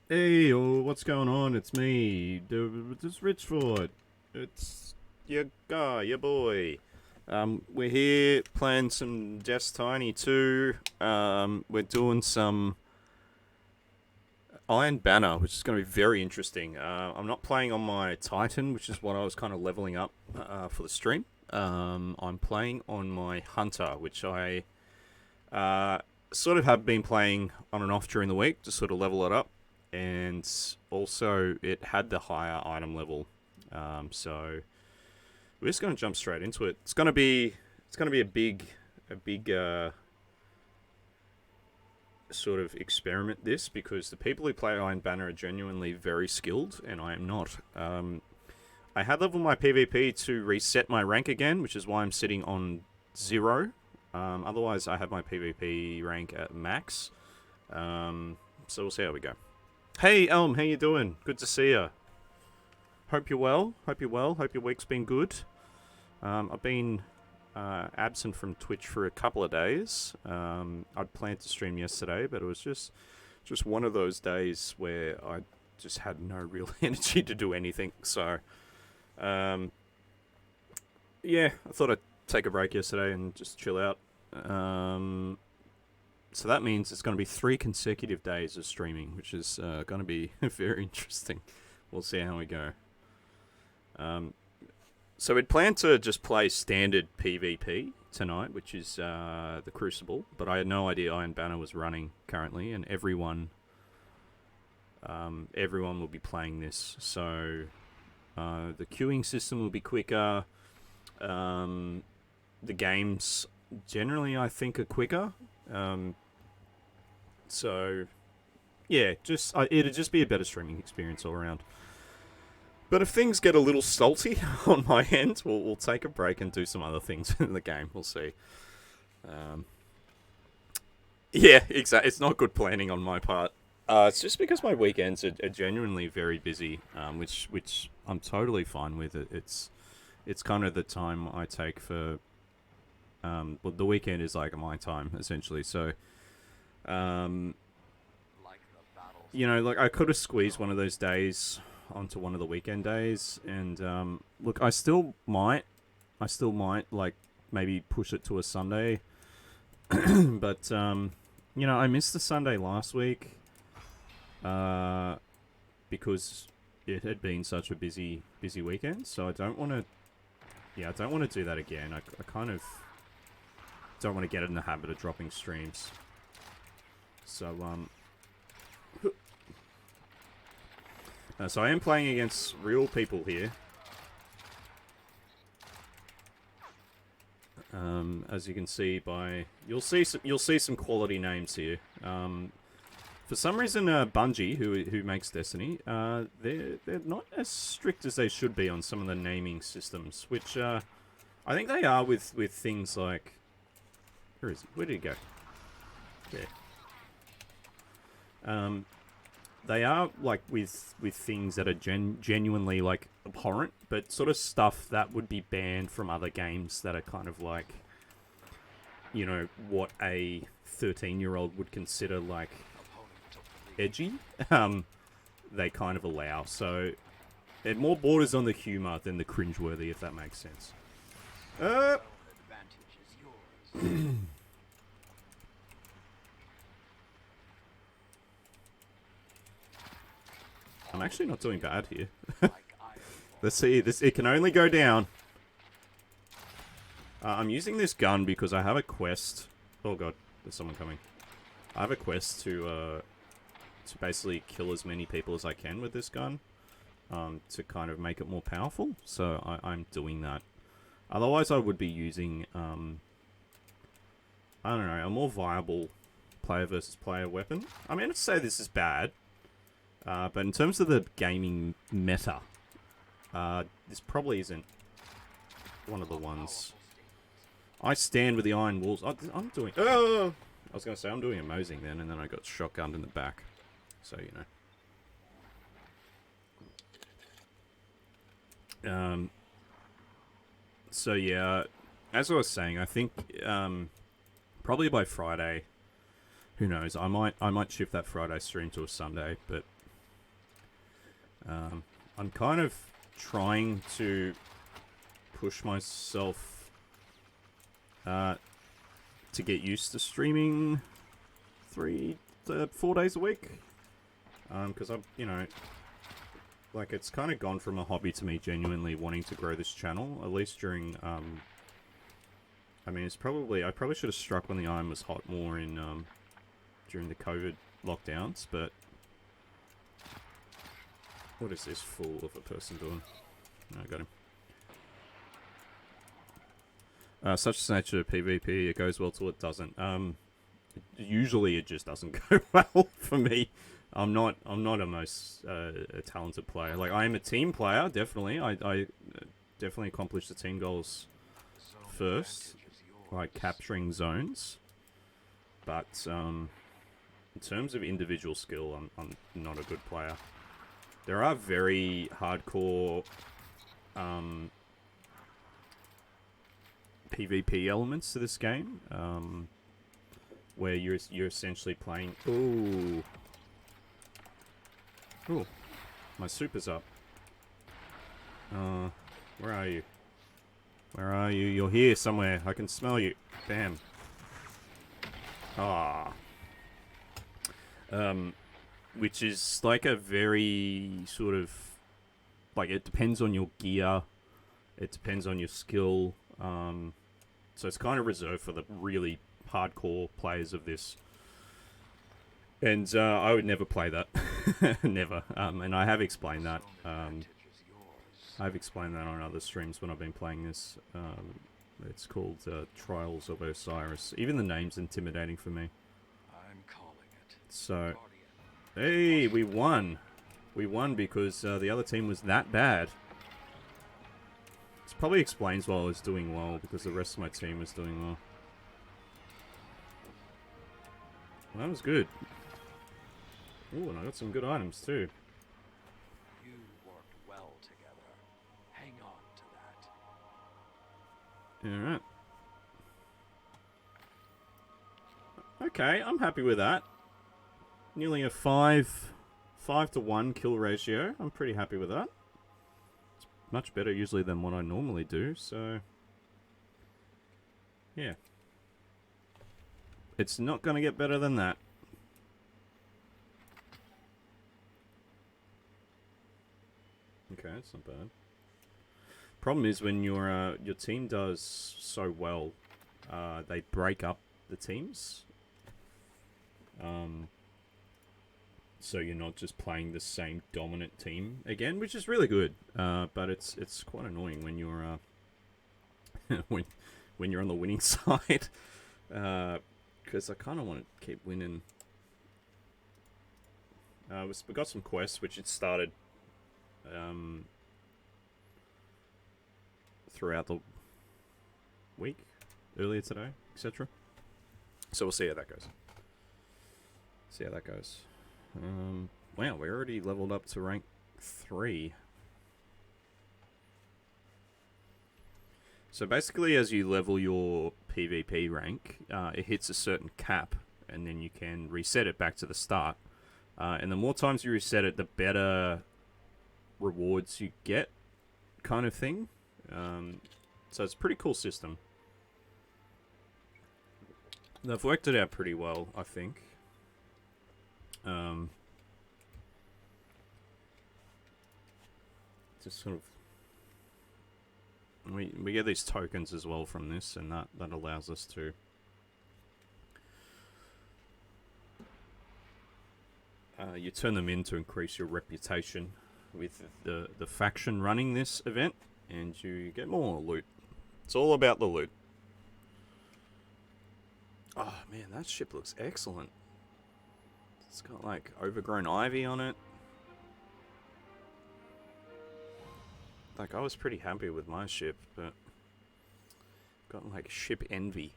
Hey, oh, what's going on? It's me, this Richford. It's your guy, your boy. We're here playing some Destiny 2. We're doing some Iron Banner, which is going to be very interesting. I'm not playing on my Titan, which is what I was kind of leveling up for the stream. I'm playing on my Hunter, which I sort of have been playing on and off during the week to sort of level it up, and also it had the higher item level. So we're just going to jump straight into it. It's going to be a big sort of experiment this, because the people who play Iron Banner are genuinely very skilled, and I am not. I had leveled my PvP to reset my rank again, which is why I'm sitting on 0. Otherwise, I have my PvP rank at max. So we'll see how we go. Hey, Elm, how you doing? Good to see you. Hope you're well. Hope you're well. Hope your week's been good. I've been absent from Twitch for a couple of days. I'd planned to stream yesterday, but it was just one of those days where I just had no real energy to do anything. So, yeah, I thought I'd take a break yesterday and just chill out. So that means it's going to be 3 consecutive days of streaming, which is going to be very interesting. We'll see how we go. So we'd planned to just play standard PvP tonight, which is the Crucible, but I had no idea Iron Banner was running currently, and everyone will be playing this. So the queuing system will be quicker. The games generally, I think, are quicker. So yeah, it'd just be a better streaming experience all around. But if things get a little salty on my end, we'll take a break and do some other things in the game. We'll see. Yeah, exactly. It's not good planning on my part. It's just because my weekends are genuinely very busy, which I'm totally fine with. It's kind of the time I take for. Well, the weekend is like my time essentially. So, like I could have squeezed one of those days onto one of the weekend days, and look, I still might like maybe push it to a Sunday, but I missed the Sunday last week, because it had been such a busy weekend, so I don't want to do that again. I kind of don't want to get in the habit of dropping streams. So so I am playing against real people here. As you can see you'll see some quality names here. For some reason, Bungie, who makes Destiny, they're not as strict as they should be on some of the naming systems, which I think they are with things like. Where is he? Where did he go? There. They are like with things that are genuinely like abhorrent, but sort of stuff that would be banned from other games that are kind of like, what a 13-year-old would consider like edgy. They kind of allow. So it more borders on the humor than the cringeworthy, if that makes sense. I'm actually not doing bad here. Let's see. It can only go down. I'm using this gun because I have a quest. Oh god, there's someone coming. I have a quest to basically kill as many people as I can with this gun, to kind of make it more powerful. So I'm doing that. Otherwise, I would be using I don't know, a more viable player versus player weapon. I mean, I'd say this is bad. But in terms of the gaming meta, this probably isn't one of the ones. I stand with the iron walls. I'm doing. Oh, I was going to say I'm doing amazing then, and then I got shotgunned in the back. So So yeah, as I was saying, I think probably by Friday. Who knows? I might shift that Friday stream to a Sunday, but I'm kind of trying to push myself to get used to streaming 4 days a week. Because I'm, like, it's kind of gone from a hobby to me genuinely wanting to grow this channel, at least during, I mean, I probably should have struck when the iron was hot more in, during the COVID lockdowns, but what is this fool of a person doing? No, I got him. Such is the nature of PvP, it goes well till it doesn't. Usually it just doesn't go well for me. I'm not a talented player. Like, I am a team player, definitely. I definitely accomplished the team goals first, like capturing zones. But in terms of individual skill, I'm not a good player. There are very hardcore PvP elements to this game, where you're essentially playing. Ooh, my super's up. Where are you? Where are you? You're here somewhere. I can smell you. Bam. Ah. Which is like a very sort of, like, it depends on your gear. It depends on your skill. So it's kind of reserved for the really hardcore players of this. And I would never play that. Never. And I have explained that. I've explained that on other streams when I've been playing this. It's called Trials of Osiris. Even the name's intimidating for me. I'm calling it. So, hey, we won. We won because the other team was that bad. This probably explains why I was doing well, because the rest of my team was doing well. Well, that was good. Ooh, and I got some good items too. You worked well together. Hang on to that. Alright. Okay, I'm happy with that. Nearly a 5 to 1 kill ratio. I'm pretty happy with that. It's much better usually than what I normally do, so yeah. It's not going to get better than that. Okay, that's not bad. Problem is when your team does so well, they break up the teams. So you're not just playing the same dominant team again, which is really good. But it's quite annoying when you're when you're on the winning side. Because I kind of want to keep winning. We got some quests which it started throughout the week, earlier today, etc. So we'll see how that goes. Wow, we're already leveled up to rank 3. So basically, as you level your PvP rank, it hits a certain cap, and then you can reset it back to the start. And the more times you reset it, the better rewards you get, kind of thing. So it's a pretty cool system. They've worked it out pretty well, I think. Just sort of, we get these tokens as well from this, and that allows us to you turn them in to increase your reputation with the faction running this event, and you get more loot. It's all about the loot. Oh man, that ship looks excellent. It's got like overgrown ivy on it. Like, I was pretty happy with my ship, but got like ship envy.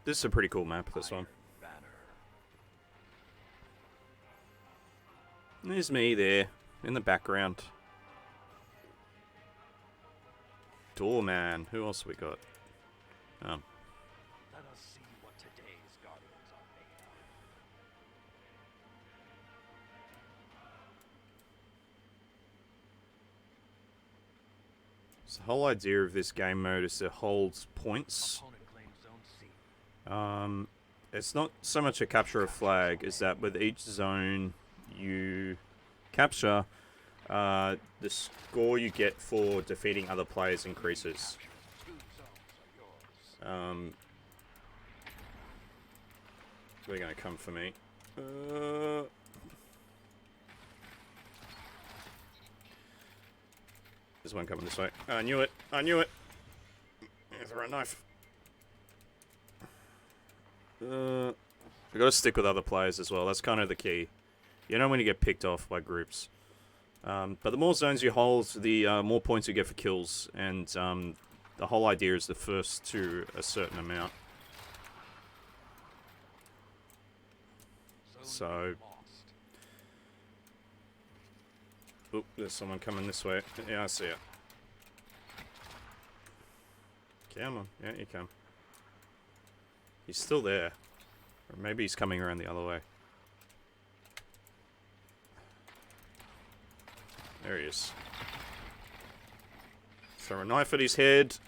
This is a pretty cool map, this one. There's me there, in the background. Doorman. Who else have we got? Let us see what today's guardians are So the whole idea of this game mode is to hold points. Opponent claims zone C. It's not so much a capture a flag, is that with each zone you capture, the score you get for defeating other players increases. 2 zones are yours. They're gonna come for me. There's one coming this way. I knew it. I knew it. There's the right knife. We gotta stick with other players as well. That's kind of the key. You know when you get picked off by groups. But the more zones you hold, the more points you get for kills. And the whole idea is the first to a certain amount. Zone So... A lost. Oop, there's someone coming this way. Yeah, I see it. Come on. Yeah, you come. He's still there. Or maybe he's coming around the other way. There he is. Throw a knife at his head.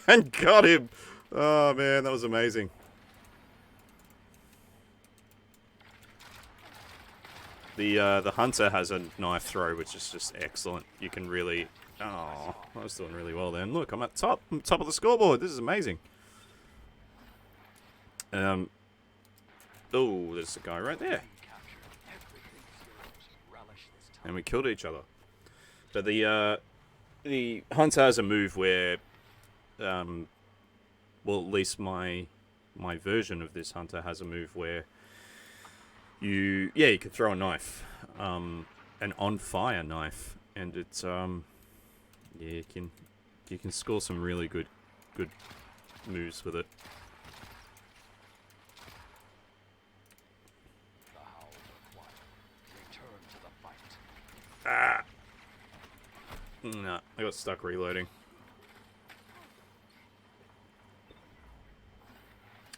And got him! Oh man, that was amazing. The hunter has a knife throw, which is just excellent. You can really... Oh, I was doing really well then. Look, I'm at top. I'm top of the scoreboard. This is amazing. Oh, there's a guy right there. And we killed each other. But the hunter has a move where... well, at least my version of this hunter has a move where... you can throw a knife, an on-fire knife, and it's you can score some really good moves with it. The howl required. Return to the fight. Ah, nah, I got stuck reloading.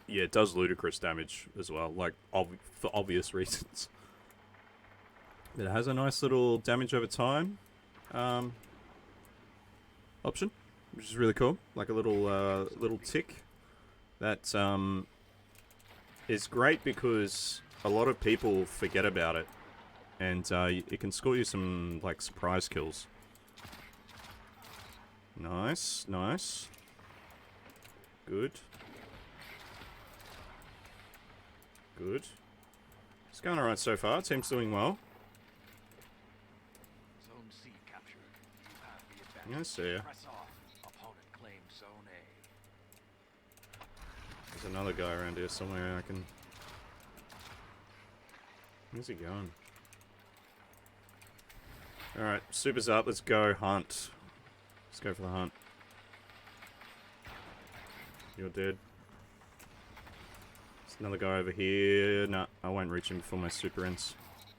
Yeah, it does ludicrous damage as well, like for obvious reasons. It has a nice little damage over time option, which is really cool. Like a little tick that is great because a lot of people forget about it, and it can score you some like surprise kills. Nice, nice, good. Good. It's going alright so far. Team's doing well. Zone C captured. You have the advantage. I see ya. Press on. Opponent claims zone A. There's another guy around here somewhere I can... Where's he going? Alright, super's up. Let's go hunt. Let's go for the hunt. You're dead. Another guy over here. Nah, I won't reach him before my super ends.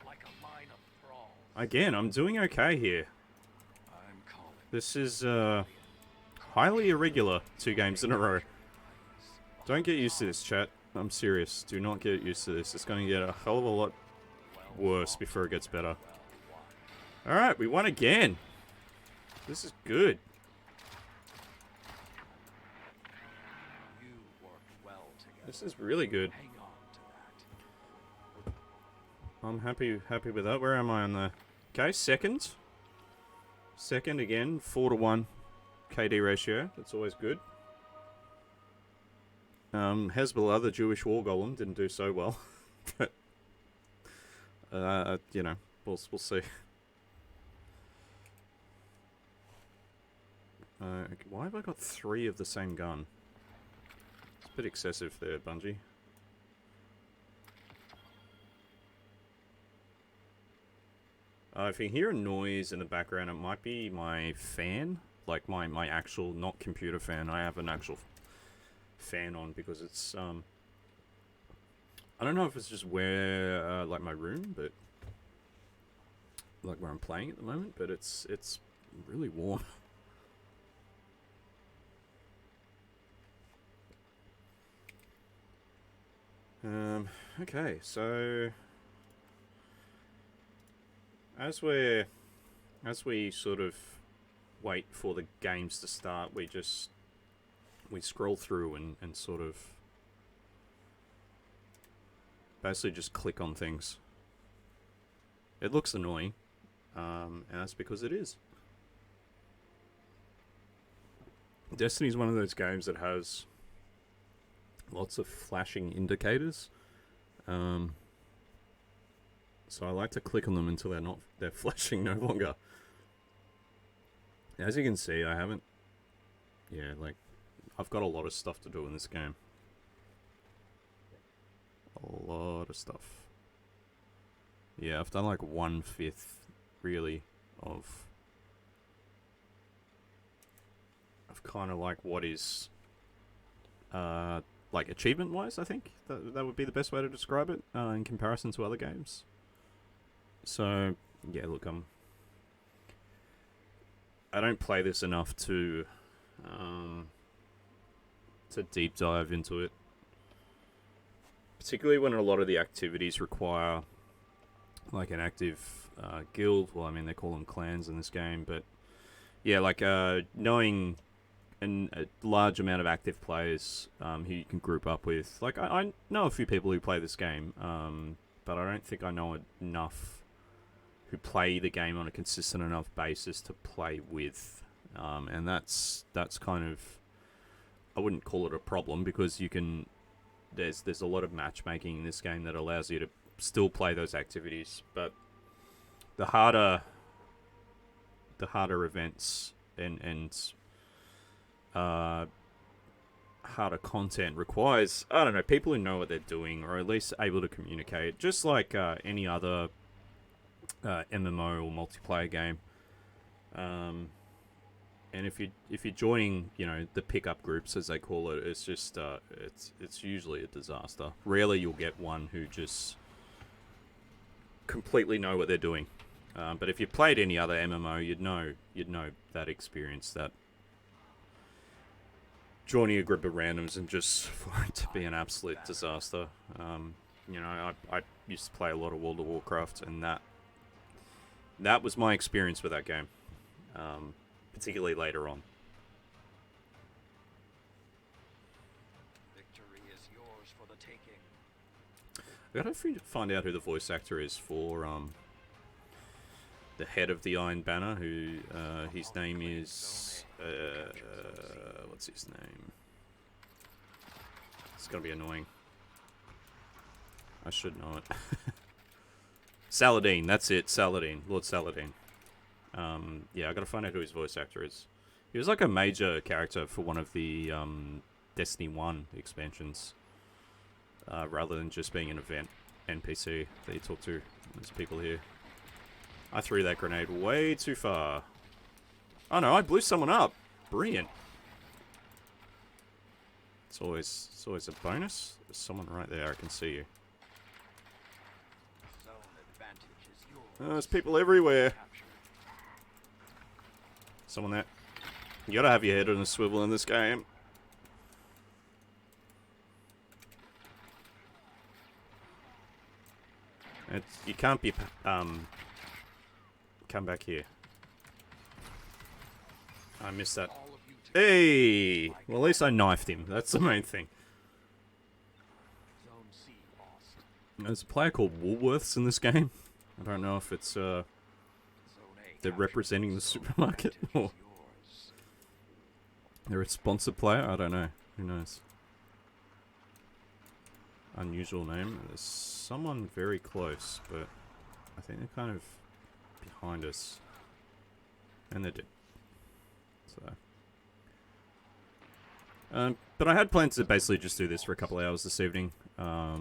Like a line of thralls. Again, I'm doing okay here. I'm calling. This is highly irregular 2 games in a row. Don't get used to this, chat. I'm serious. Do not get used to this. It's going to get a hell of a lot worse before it gets better. Alright, we won again. This is good. You worked well together. This is really good. Hang on to that. I'm happy with that. Where am I on the... Okay, second. Second again, 4-to-1 KD ratio. That's always good. Hezbollah, the Jewish war golem, didn't do so well. But, you know, we'll see. Why have I got 3 of the same gun? It's a bit excessive there, Bungie. If you hear a noise in the background, it might be my fan. Like my actual, not computer fan. I have an actual fan on because it's, I don't know if it's just where, like my room, but... like where I'm playing at the moment, but it's really warm. Okay, so as we sort of wait for the games to start. We scroll through and sort of basically just click on things. It looks annoying, and that's because it is. Destiny's one of those games that has lots of flashing indicators. So I like to click on them until they're flashing no longer. As you can see, I've got a lot of stuff to do in this game. A lot of stuff. Yeah, I've done like 1/5, really, of kind of like what is, like achievement-wise, I think. That would be the best way to describe it, in comparison to other games. So, yeah, look, I don't play this enough to deep dive into it. Particularly when a lot of the activities require like an active guild. Well, I mean, they call them clans in this game, but yeah, like knowing a large amount of active players who you can group up with. Like, I know a few people who play this game, but I don't think I know enough who play the game on a consistent enough basis to play with. And that's kind of, I wouldn't call it a problem, because you can, there's a lot of matchmaking in this game that allows you to still play those activities, but the harder events and harder content requires, I don't know, people who know what they're doing, or at least able to communicate, just like any other MMO or multiplayer game. And if you're joining, you know, the pickup groups as they call it, it's just it's usually a disaster. Rarely you'll get one who just completely know what they're doing. But if you played any other MMO, you'd know that experience, that joining a group of randoms and just for it to be an absolute disaster. You know, I used to play a lot of World of Warcraft, and that was my experience with that game, particularly later on. Victory is yours for the taking. I gotta find out who the voice actor is for the head of the Iron Banner, who his name is what's his name? It's gonna be annoying. I should know it. Saladin, that's it, Saladin, Lord Saladin. Yeah, I gotta find out who his voice actor is. He was like a major character for one of the Destiny 1 expansions, rather than just being an event NPC that you talk to. There's people here. I threw that grenade way too far. Oh no, I blew someone up. Brilliant. It's always a bonus. There's someone right there, I can see you. Zone advantage is yours. There's people everywhere. Capture. Someone there. You gotta have your head on a swivel in this game. You can't be come back here. I missed that. All of you to Hey! Well, at least I knifed him. That's the main thing. Zone C lost. There's a player called Woolworths in this game. I don't know if it's Zone A they're captured. representing the Zone supermarket advantage or is yours. they're a sponsored player. I don't know. Who knows? Unusual name. There's someone very close, but I think they're kind of behind us. And they're dead. So. But I had plans to basically just do this for a couple of hours this evening. I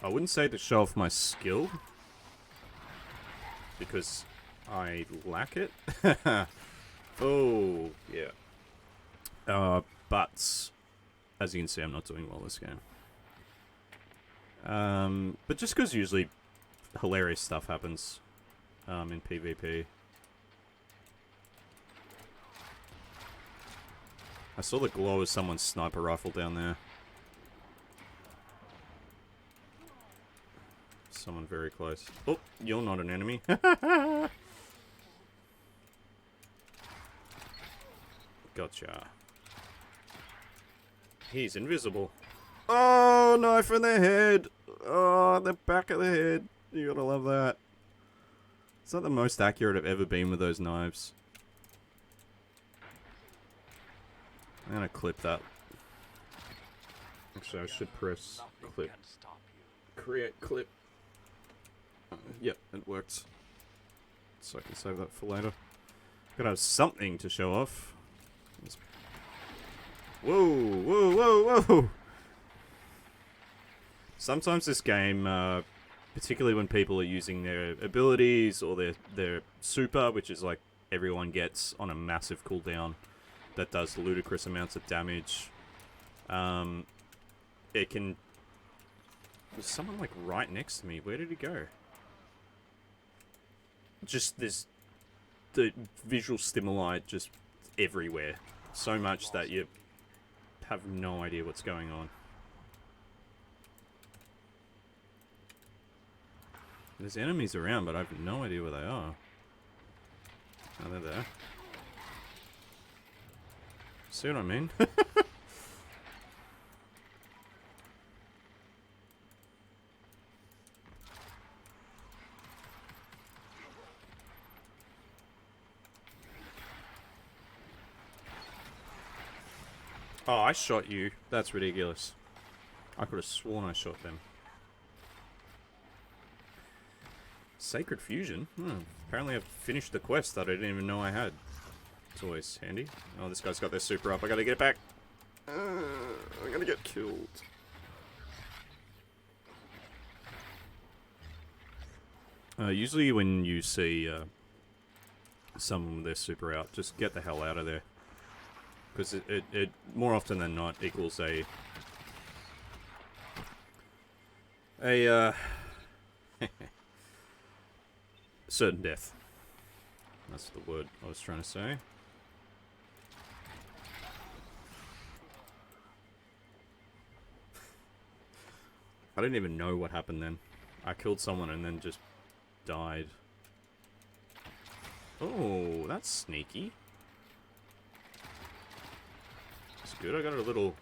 wouldn't say to show off my skill, because I lack it. Oh, yeah. But as you can see, I'm not doing well this game. But just because usually hilarious stuff happens in PvP. I saw the glow of someone's sniper rifle down there. Someone very close. Oh, you're not an enemy. Gotcha. He's invisible. Oh, knife in the head. Oh, the back of the head. You gotta love that. It's not the most accurate I've ever been with those knives. I'm gonna clip that. Actually, I should press clip. Create clip. Yep, it worked. So I can save that for later. Gotta have something to show off. Whoa, whoa, whoa, whoa! Sometimes this game, particularly when people are using their abilities or their super, which is like everyone gets on a massive cooldown that does ludicrous amounts of damage, it can... There's someone like right next to me. Where did he go? Just this... The visual stimuli just everywhere. So much that you have no idea what's going on. There's enemies around, but I have no idea where they are. Oh, they're there. See what I mean? Oh, I shot you. That's ridiculous. I could have sworn I shot them. Sacred Fusion? Apparently I've finished the quest that I didn't even know I had. It's always handy. Oh, this guy's got their super up. I gotta get it back. I'm gonna get killed. Usually when you see someone with their super out, just get the hell out of there. Because it more often than not equals a certain death. That's the word I was trying to say. I didn't even know what happened then. I killed someone and then just died. Oh, that's sneaky. That's good. I got a little...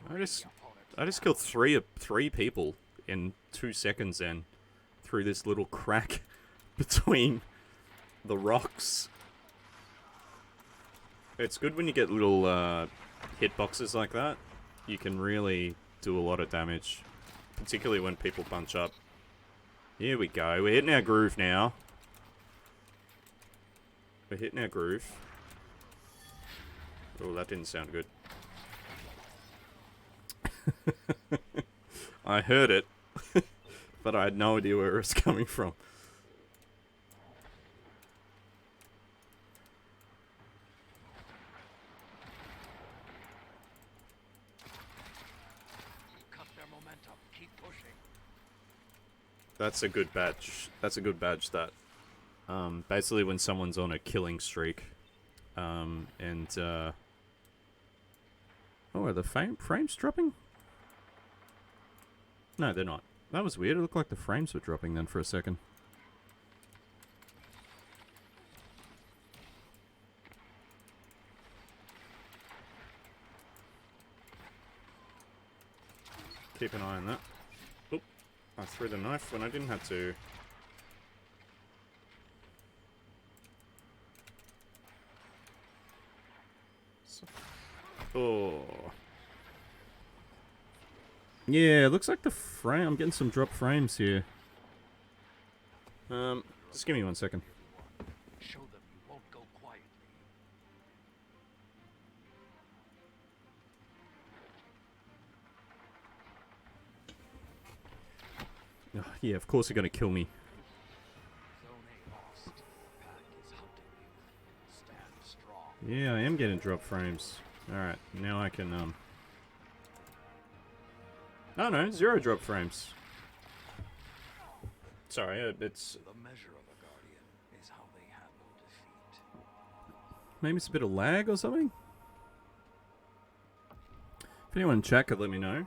I just killed three people in 2 seconds then through this little crack between the rocks. It's good when you get little hitboxes like that. You can really do a lot of damage, particularly when people bunch up. Here we go. We're hitting our groove now. We're hitting our groove. Oh, that didn't sound good. I heard it, but I had no idea where it was coming from. Cut their momentum. Keep pushing. That's a good badge. That's a good badge stat. Basically when someone's on a killing streak, oh, are the frames dropping? No, they're not. That was weird. It looked like the frames were dropping then for a second. Keep an eye on that. Oop. I threw the knife when I didn't have to. Oh. Yeah, it looks like the frame... I'm getting some drop frames here. Just give me 1 second. Show them you won't go quietly. Oh, yeah, of course they're going to kill me. Zone A lost. Pack is hunting you. Stand strong. Yeah, I am getting drop frames. Alright, now I can, Oh no, 0 drop frames. Sorry, it's... The measure of a guardian is how they handle defeat. Maybe it's a bit of lag or something? If anyone in chat could let me know,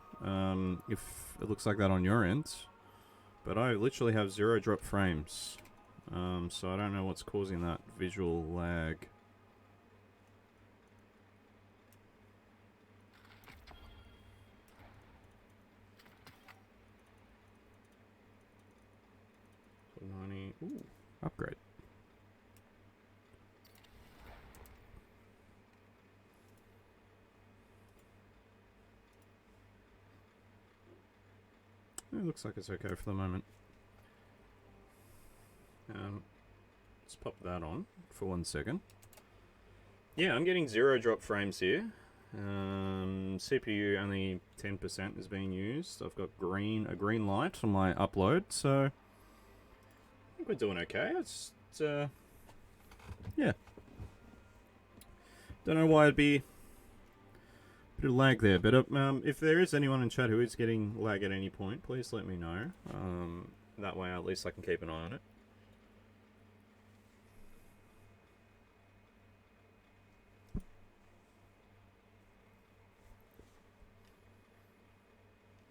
if it looks like that on your end. But I literally have 0 drop frames. So I don't know what's causing that visual lag. So 90. Ooh, upgrade. It looks like it's okay for the moment. Let's pop that on for 1 second. Yeah, I'm getting 0 drop frames here. CPU only 10% is being used. I've got a green light on my upload, so I think we're doing okay. It's yeah. Don't know why it'd be a bit of lag there, but if there is anyone in chat who is getting lag at any point, please let me know. That way, at least I can keep an eye on it.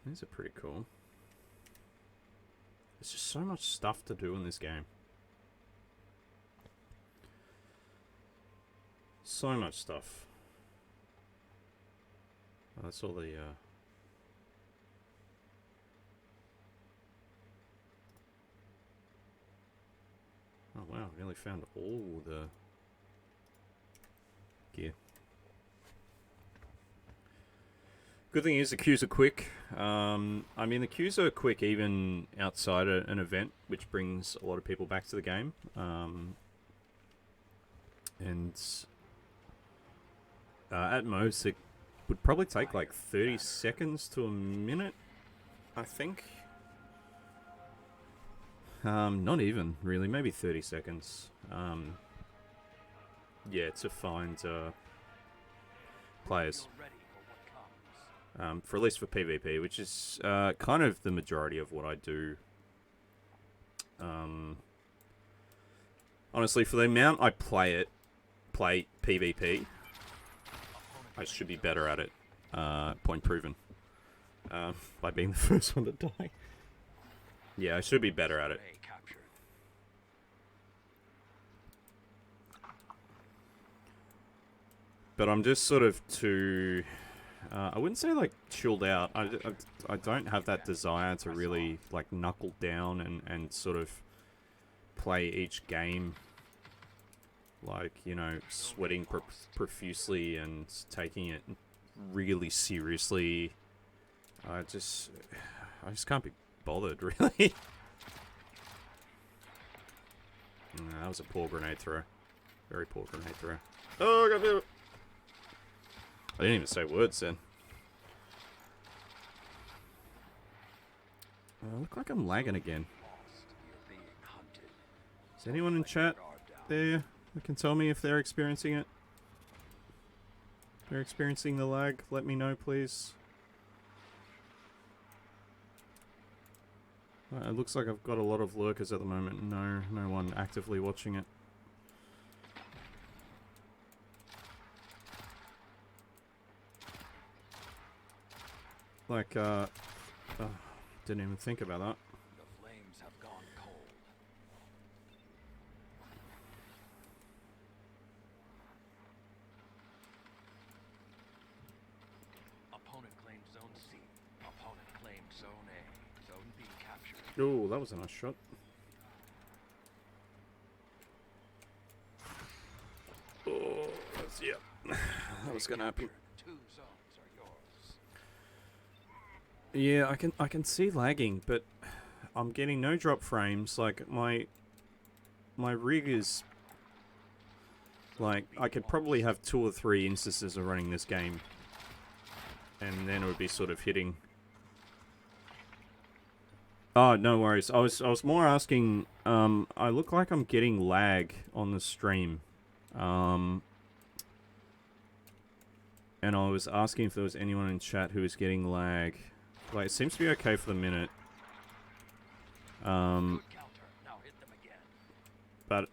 These are pretty cool. There's just so much stuff to do in this game. So much stuff. Oh, that's all the oh wow, I nearly found all the gear. Good thing is the queues are quick. I mean, the queues are quick even outside an event, which brings a lot of people back to the game. And at most, it would probably take like 30 seconds to a minute, I think. Not even, really. Maybe 30 seconds. Yeah, to find players. For at least for PvP, which is kind of the majority of what I do. Honestly, for the amount I play PvP, I should be better at it. Point proven. By being the first one to die. Yeah, I should be better at it. But I'm just sort of too... I wouldn't say like chilled out. I don't have that desire to really like knuckle down and sort of play each game like, you know, sweating profusely and taking it really seriously. I just can't be bothered, really. That was a poor grenade throw. Very poor grenade throw. Oh, I got bit. I didn't even say words then. I look like I'm lagging again. Is anyone in chat there who can tell me if they're experiencing it? If they're experiencing the lag, let me know, please. It looks like I've got a lot of lurkers at the moment. No one actively watching it. Like, didn't even think about that. The flames have gone cold. Opponent claimed zone C. Opponent claimed zone A. Zone B captured. Oh, that was a nice shot. Oh, that's, yeah. That was gonna happen. 2 zones are yours. Yeah, I can see lagging, but I'm getting no drop frames. Like my rig is like I could probably have 2 or 3 instances of running this game, and then it would be sort of hitting. Oh, no worries. I was more asking. I look like I'm getting lag on the stream, and I was asking if there was anyone in chat who was getting lag. Like, it seems to be okay for the minute. But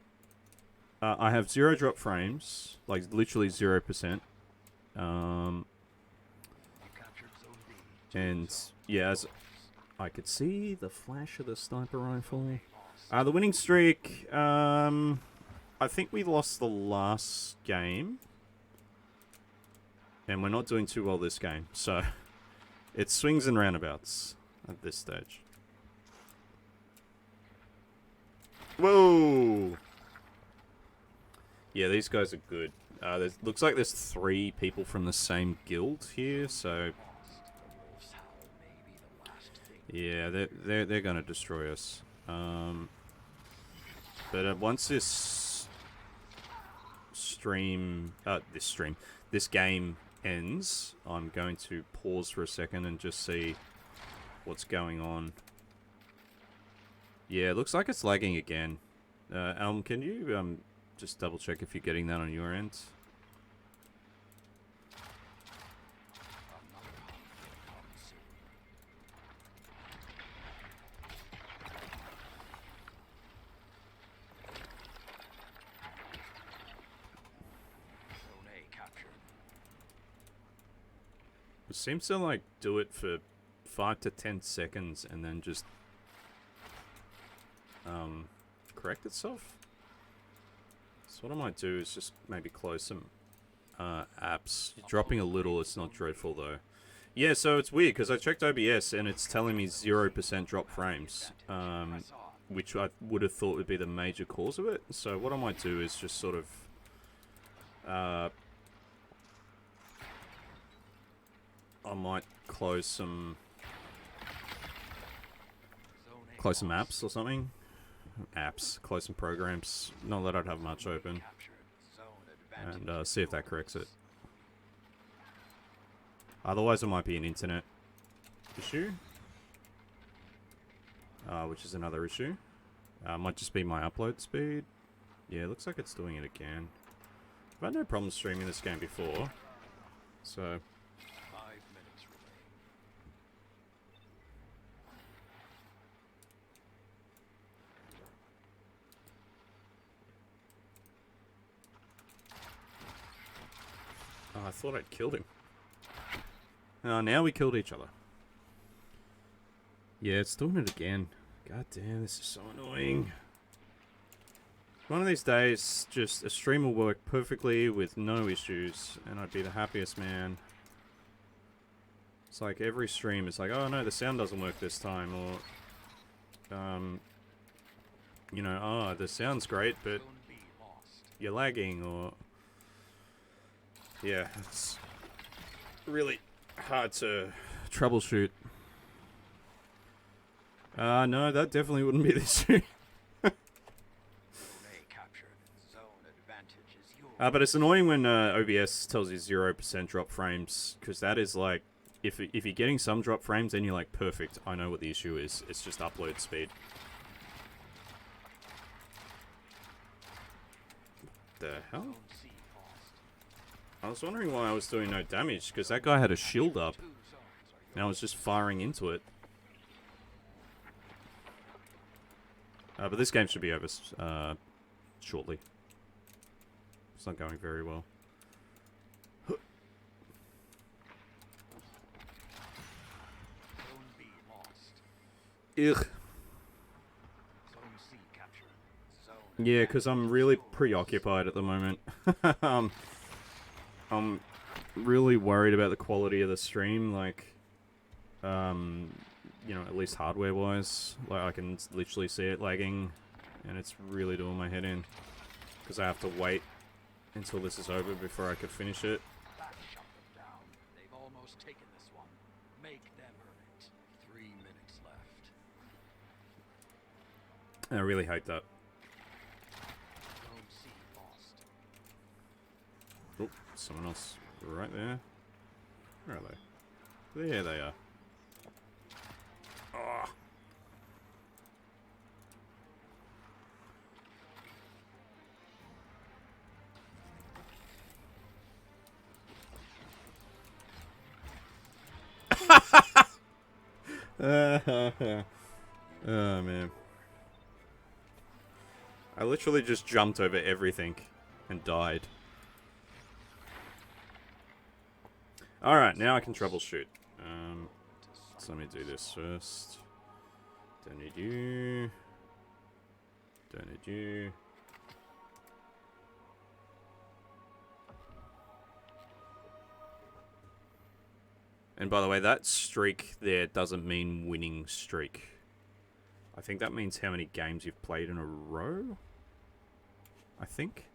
I have 0 drop frames, like literally 0%. And yeah, as I could see the flash of the sniper rifle. The winning streak, I think we lost the last game. And we're not doing too well this game. So, it swings and roundabouts at this stage. Whoa! Yeah, these guys are good. Looks like there's 3 people from the same guild here, so... Yeah, they're gonna destroy us. But once this this game ends, I'm going to pause for a second and just see what's going on. Yeah, it looks like it's lagging again. Can you just double check if you're getting that on your end? It seems to like do it for 5 to 10 seconds and then just correct itself. So what I might do is just maybe close some apps. Dropping a little, it's not dreadful though. Yeah, so it's weird because I checked OBS and it's telling me 0% drop frames, which I would have thought would be the major cause of it. So what I might do is just sort of I might close some apps or something. Close some programs. Not that I'd have much open. And see if that corrects it. Otherwise it might be an internet issue. Which is another issue. Might just be my upload speed. Yeah, it looks like it's doing it again. I've had no problem streaming this game before. So... I thought I'd killed him. Now we killed each other. Yeah, it's doing it again. God damn, this is so annoying. One of these days, just a stream will work perfectly with no issues, and I'd be the happiest man. It's like every stream is like, oh no, the sound doesn't work this time, or... you know, oh, the sound's great, but you're lagging, or... Yeah, it's really hard to troubleshoot. No, that definitely wouldn't be the issue. But it's annoying when OBS tells you 0% drop frames, because that is like, if you're getting some drop frames, then you're like, perfect, I know what the issue is. It's just upload speed. What the hell? I was wondering why I was doing no damage, because that guy had a shield up, and I was just firing into it. But this game should be over shortly. It's not going very well. Ugh. Yeah, because I'm really preoccupied at the moment. I'm really worried about the quality of the stream, like, you know, at least hardware-wise. Like, I can literally see it lagging, and it's really doing my head in. Because I have to wait until this is over before I could finish it. They've almost taken this one. Make them earn it. 3 minutes left. I really hate that. Oh, someone else right there. Where are they? There they are. Oh. Oh man. I literally just jumped over everything and died. Alright, now I can troubleshoot. So let me do this first. Don't need you. Don't need you. And by the way, that streak there doesn't mean winning streak. I think that means how many games you've played in a row. I think.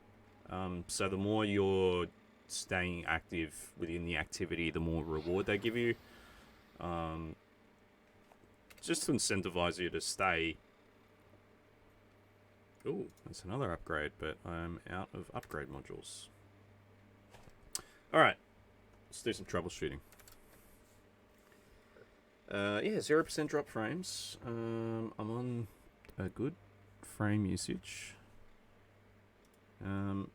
So the more you're staying active within the activity, the more reward they give you. Just to incentivize you to stay. Ooh, that's another upgrade, but I'm out of upgrade modules. Alright, let's do some troubleshooting. Yeah, 0% drop frames. I'm on a good frame usage. You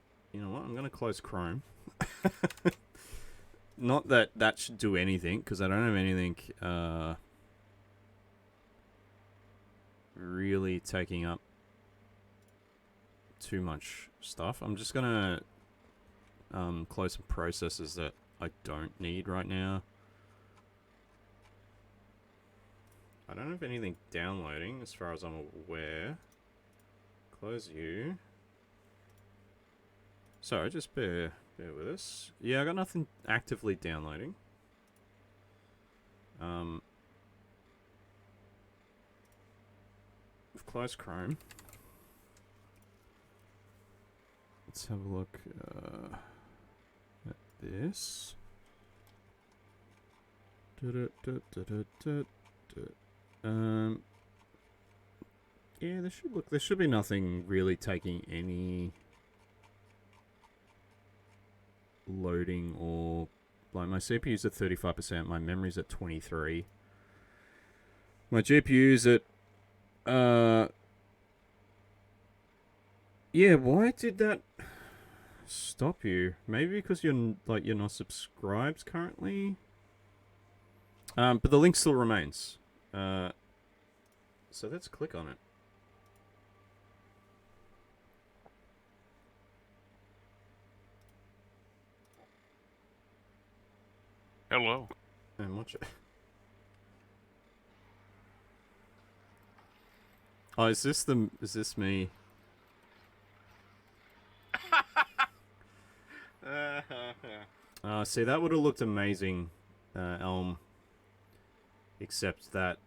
know what? I'm going to close Chrome. Not that that should do anything, because I don't have anything really taking up too much stuff. I'm just going to close some processes that I don't need right now. I don't have anything downloading as far as I'm aware. Close you. Sorry, just bear with us. Yeah, I got nothing actively downloading. We've closed Chrome. Let's have a look at this. Yeah, there should be nothing really taking any loading, or like my CPU's at 35%, my memory's at 23%. My GPU's at yeah, why did that stop you? Maybe because you're not subscribed currently. But the link still remains. So let's click on it. Hello. And watch it. Oh, is this me? See, that would have looked amazing, Elm. Except that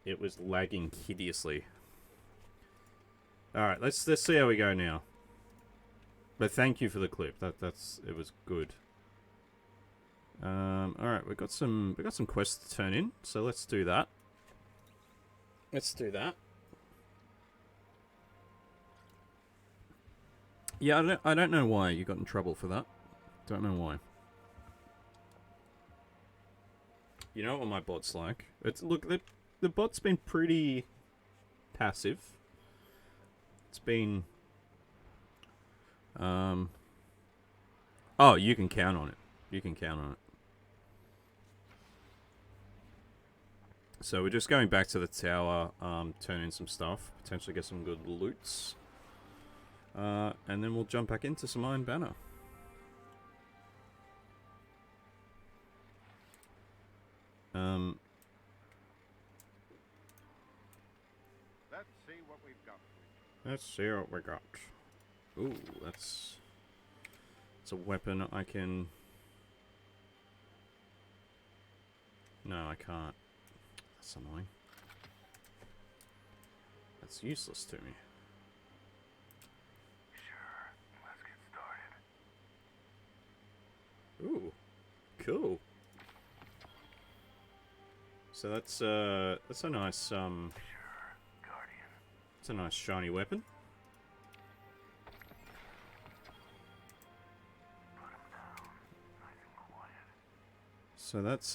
it was lagging hideously. Alright, let's see how we go now. But thank you for the clip. It was good. Alright, we got some quests to turn in, so let's do that. Let's do that. Yeah, I don't know why you got in trouble for that. Don't know why. You know what my bot's like? Look, the bot's been pretty passive. It's been oh, you can count on it. You can count on it. So we're just going back to the tower, turn in some stuff, potentially get some good loots. And then we'll jump back into some Iron Banner. Let's see what we've got. Let's see what we got. Ooh, it's a weapon I can... No, I can't. That's annoying. That's useless to me. Sure, let's get started. Ooh, cool. So that's a nice Sure, Guardian. it's a nice shiny weapon. Put him down, nice and quiet. So that's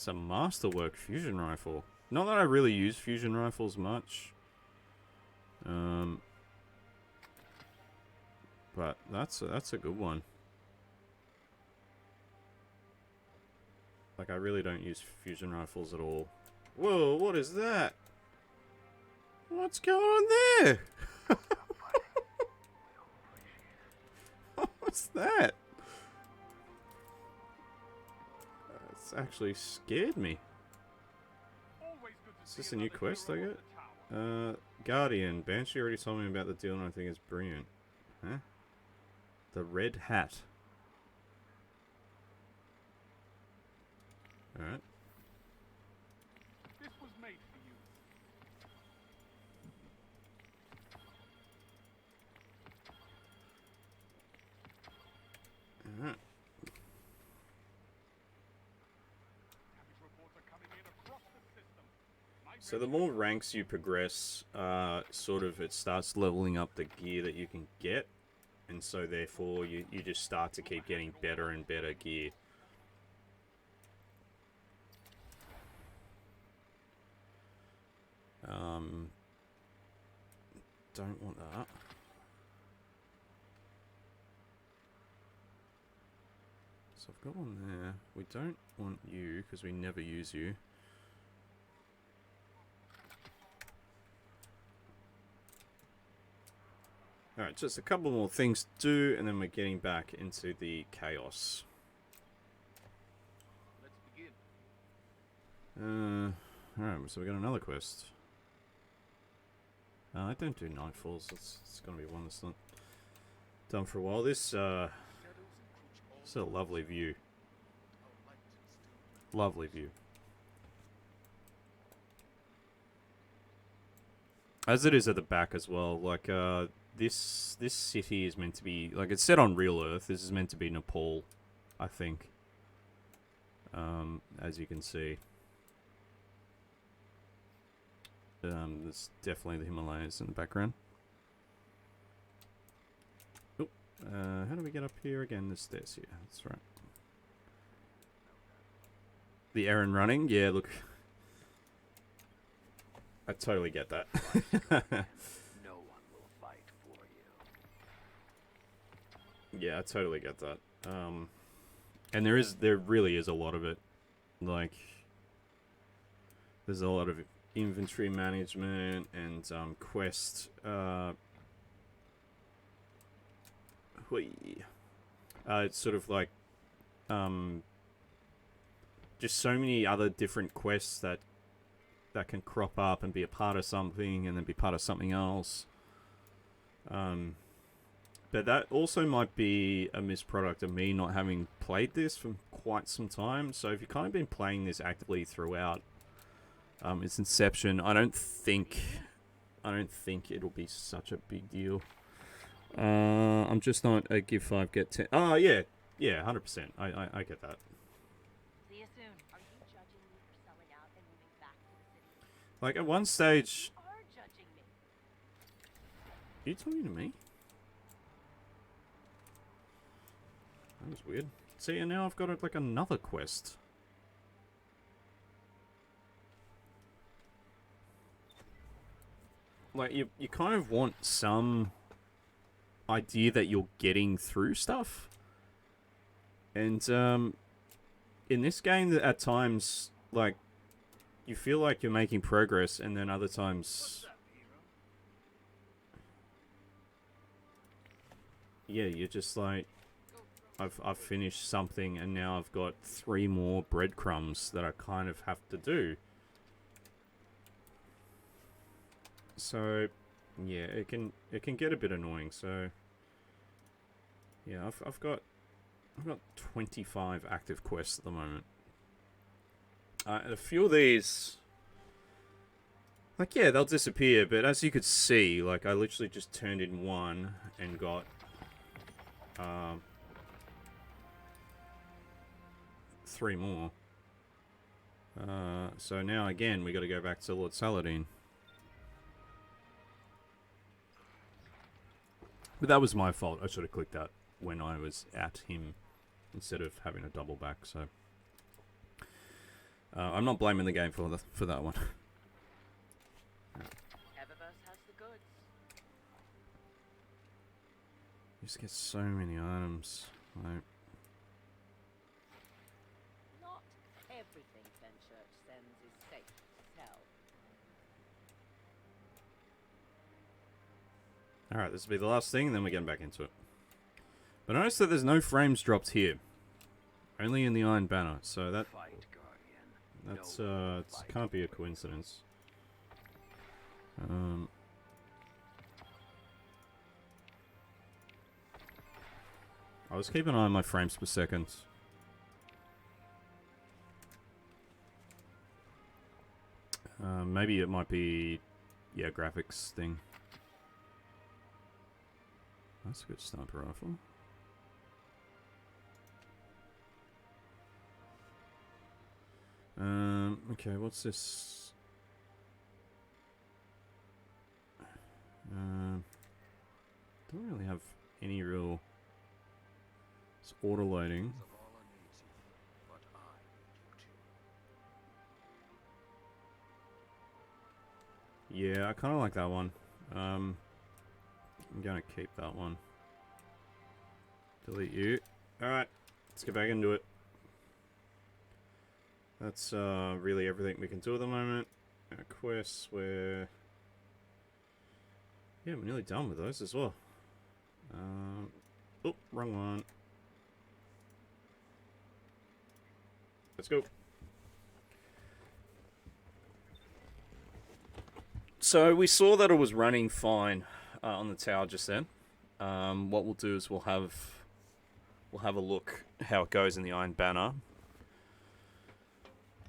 a masterwork fusion rifle. Not that I really use fusion rifles much. But that's a good one. Like, I really don't use fusion rifles at all. Whoa, what is that? What's going on there? What's that? It's actually scared me. Always good to Is see this a new another quest I hero get? on the tower. Guardian. Banshee already told me about the deal and I think it's brilliant. Huh? The red hat. Alright. This was made for you. Alright. Damage reports are coming in across the system. So the more ranks you progress, sort of it starts leveling up the gear that you can get. And so therefore you just start to keep getting better and better gear. Don't want that. So I've got one there. We don't want you because we never use you. Alright, just a couple more things to do and then we're getting back into the chaos. Let's begin. Alright, so we got another quest. I don't do nightfalls. It's gonna be one that's not done for a while. This is a lovely view. Lovely view. As it is at the back as well. Like this city is meant to be like it's set on real Earth. This is meant to be Nepal, I think. As you can see. There's definitely the Himalayas in the background. Oh, how do we get up here again? There's stairs here. That's right. The errand running? Yeah, look. I totally get that. No one will fight for you. Yeah, I totally get that. And there really is a lot of it. Like, there's a lot of inventory management and quest it's sort of like just so many other different quests that can crop up and be a part of something and then be part of something else. But that also might be a misproduct of me not having played this for quite some time. So if you've kind of been playing this actively throughout its inception, I don't think it'll be such a big deal. I'm just not a give 5 get 10. Oh yeah, 100%. I get that. See you soon. Are you judging me for selling out and moving back to the city? Like at one stage, You are judging me. are you talking to me? That was weird. See, and now I've got like another quest. Like you kind of want some idea that you're getting through stuff. And in this game at times like you feel like you're making progress and then other times yeah, you're just like I've finished something and now I've got 3 more breadcrumbs that I kind of have to do. So yeah, it can get a bit annoying. So yeah, I've got 25 active quests at the moment. A few of these, like yeah, they'll disappear. But as you could see, like I literally just turned in one and got 3 more. So now again, we got to go back to Lord Saladin. But that was my fault. I should have clicked that when I was at him instead of having a double back. So I'm not blaming the game for that one. Eververse has the goods. You just get so many items. Like, Not everything Fenchurch sends is safe to sell. alright, this will be the last thing, and then we're getting back into it. But notice that there's no frames dropped here. Only in the Iron Banner, so that Fight, Guardian. that's No one will it fight can't be a for you. coincidence. I was keeping an eye on my frames per second. Maybe it might be, yeah, graphics thing. That's a good sniper rifle. Okay, what's this? Don't really have any real... It's auto-loading. Yeah, I kind of like that one. I'm gonna keep that one. Delete you. Alright, let's get back into it. That's really everything we can do at the moment. Our quests, we're... Yeah, we're nearly done with those as well. Oh, wrong one. Let's go. So we saw that it was running fine on the tower just then. What we'll do is we'll have a look how it goes in the Iron Banner,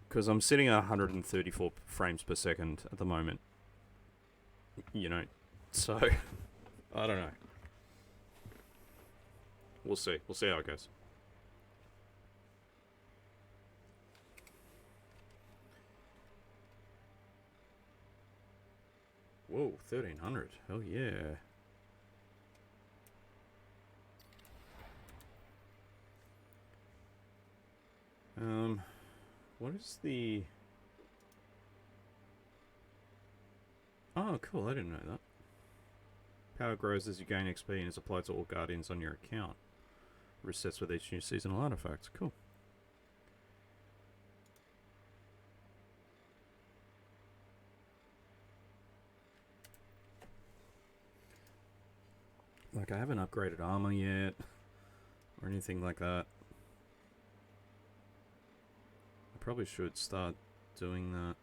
because I'm sitting at 134 frames per second at the moment. You know, so I don't know. We'll see. We'll see how it goes. Whoa, 1300. Hell yeah. What is the... Oh, cool. I didn't know that. Power grows as you gain XP and is applied to all guardians on your account. Resets with each new seasonal artifact. Cool. Like, I haven't upgraded armor yet, or anything like that. I probably should start doing that.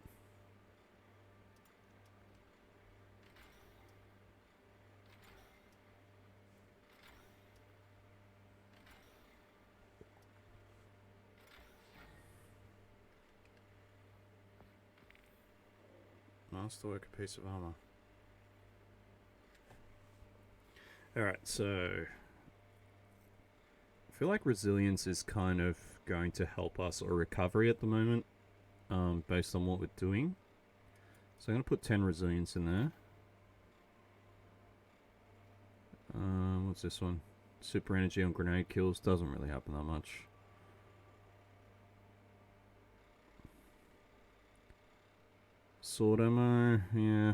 Masterwork, a piece of armor. Alright, so I feel like resilience is kind of going to help us, or recovery at the moment, based on what we're doing. So I'm going to put 10 resilience in there. What's this one? Super energy on grenade kills. Doesn't really happen that much. Sword ammo, yeah.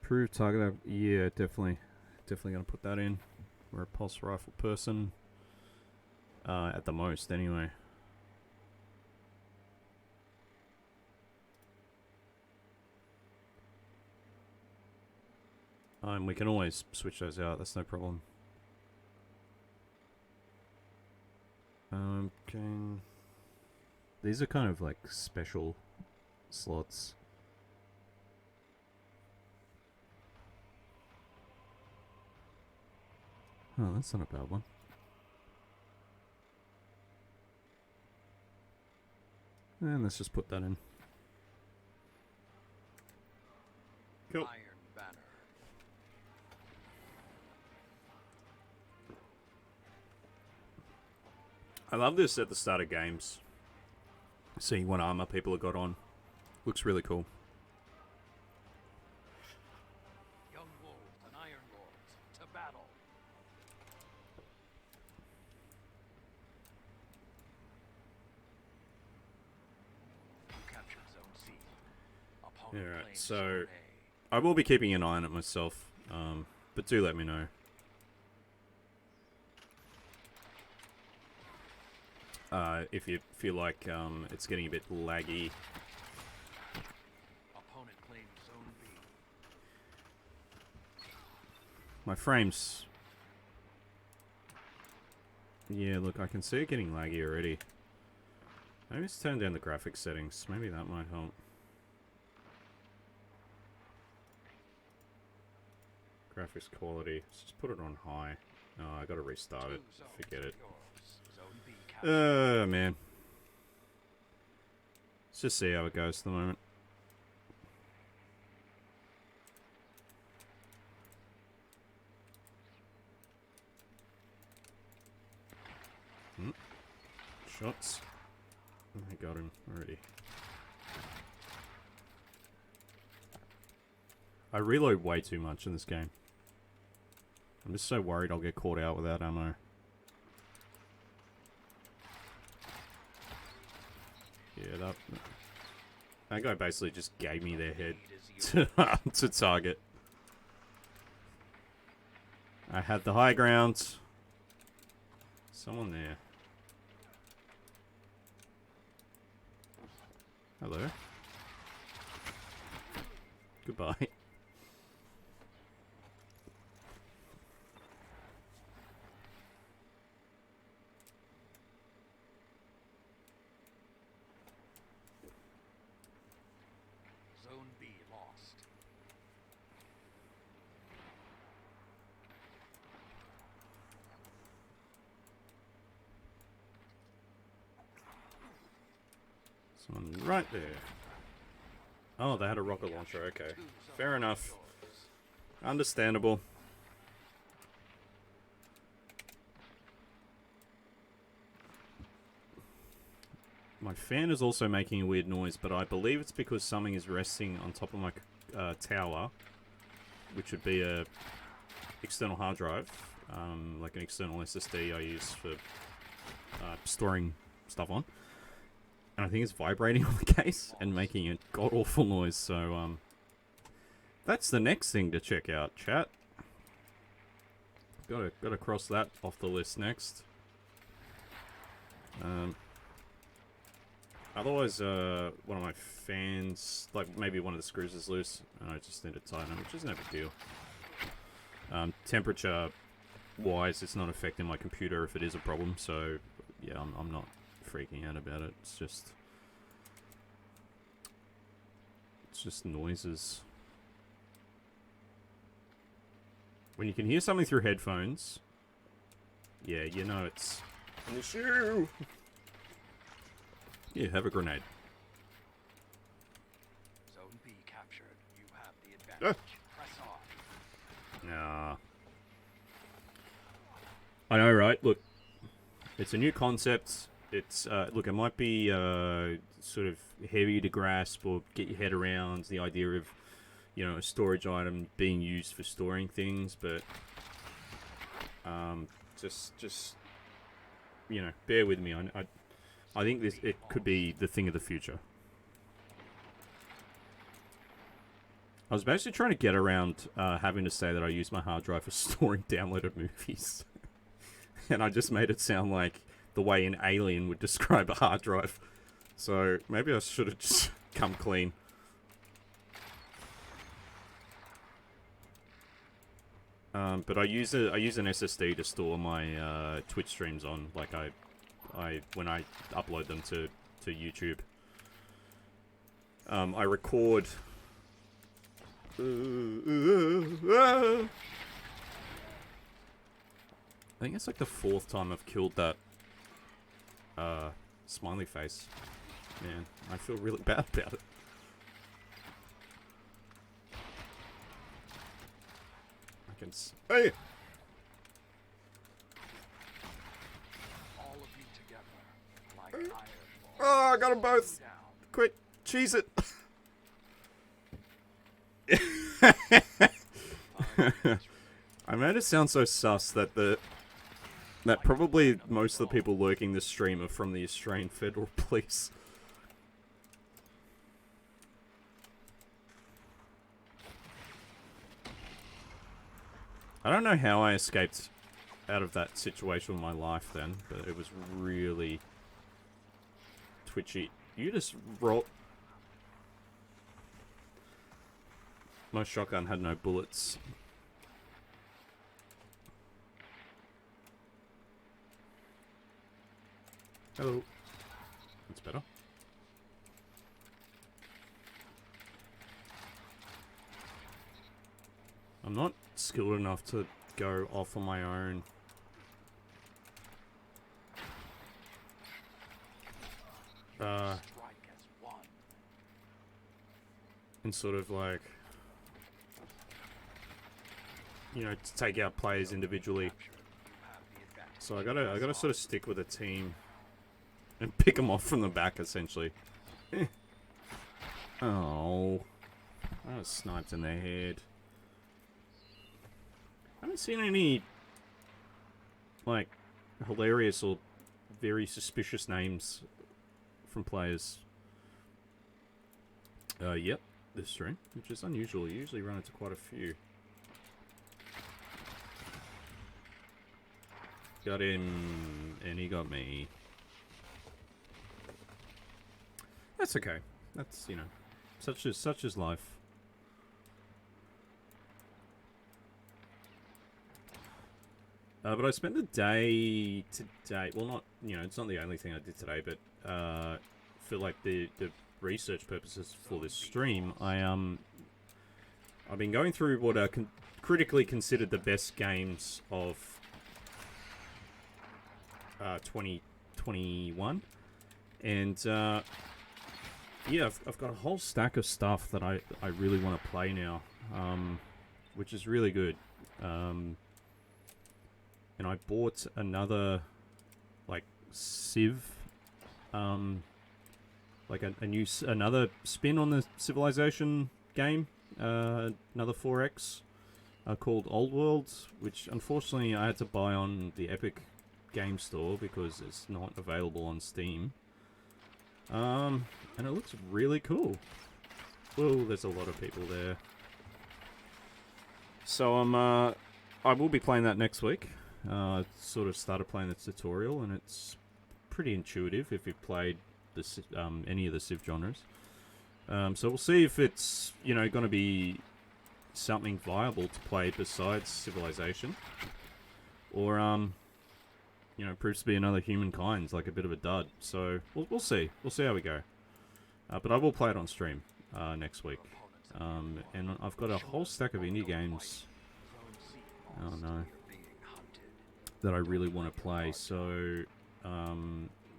Improved target, yeah, definitely gonna put that in. We're a pulse rifle person, at the most, anyway. We can always switch those out. That's no problem. Okay. These are kind of like special slots. Oh, that's not a bad one. And let's just put that in. Cool. Iron Banner. I love this at the start of games. Seeing what armor people have got on. Looks really cool. Young wolves and iron lords to battle. You captured Zone C. Opponent Alright, claims so Zone A. I will be keeping an eye on it myself, but do let me know. If you feel like it's getting a bit laggy. Opponent claims Zone B. My frames... Yeah, look, I can see it getting laggy already. Maybe let's turn down the graphics settings. Maybe that might help. Graphics quality. Let's just put it on high. Oh, I gotta restart it. Forget it. Man. Let's just see how it goes at the moment. Shots. I got him already. I reload way too much in this game. I'm just so worried I'll get caught out without ammo. Yeah, that guy basically just gave me their head to target. I had the high ground. Someone there. Hello. Goodbye. Zone B lost. Someone right there. Oh, they had a rocket launcher. Okay. Fair enough. Understandable. My fan is also making a weird noise, but I believe it's because something is resting on top of my tower, which would be a external hard drive, like an external SSD I use for storing stuff on. And I think it's vibrating on the case and making a god-awful noise, so, that's the next thing to check out, chat. Gotta cross that off the list next. Otherwise, one of my fans, like maybe one of the screws is loose, and I just need to tighten it, which is no big deal. Temperature-wise, it's not affecting my computer if it is a problem, so yeah, I'm not freaking out about it. It's just noises. When you can hear something through headphones, yeah, you know it's an issue. Yeah, have a grenade. Zone B captured. You have the advantage. Press on. Nah. I know, right? Look, it's a new concept. It's, look, it might be, sort of heavy to grasp or get your head around the idea of, you know, a storage item being used for storing things, but, just, you know, bear with me. I think it could be the thing of the future. I was basically trying to get around having to say that I use my hard drive for storing downloaded movies. And I just made it sound like the way an alien would describe a hard drive. So maybe I should have just come clean. But I use an SSD to store my Twitch streams on, like when I upload them to YouTube. I record. I think it's like the 4th time I've killed that smiley face. Man, I feel really bad about it. I can hey! All of you together, like iron balls. Oh, I got them both. Down. Quick, cheese it. I made it sound so sus that that probably most of the people lurking this stream are from the Australian Federal Police. I don't know how I escaped out of that situation in my life then, but it was really twitchy. You just roll. My shotgun had no bullets. Hello. Let's better. I'm not skilled enough to go off on my own. Strike as one. And sort of like, you know, to take out players individually. You have the advantage. So I gotta sort of stick with a team and pick them off from the back, essentially. Oh, I was sniped in their head. I haven't seen any like hilarious or very suspicious names from players. Yep, this stream, which is unusual. You usually run into quite a few. Got him, and he got me. That's okay. That's, you know, such is life. But I spent the day today. Well, not, you know, it's not the only thing I did today, but for like the research purposes for this stream, I've been going through what are critically considered the best games of 2021, and yeah, I've got a whole stack of stuff that I really want to play now, which is really good. And I bought another, like, Civ, like another spin on the Civilization game, another 4X, called Old World, which unfortunately I had to buy on the Epic Game Store because it's not available on Steam. And it looks really cool. Whoa, there's a lot of people there. So I will be playing that next week. Sort of started playing the tutorial, and it's pretty intuitive if you've played the any of the Civ genres. So we'll see if it's, you know, going to be something viable to play besides Civilization, or you know, proves to be another Humankind, like a bit of a dud. So we'll see. We'll see how we go. But I will play it on stream next week. And I've got a whole stack of indie games. Oh no. That I really want to play. So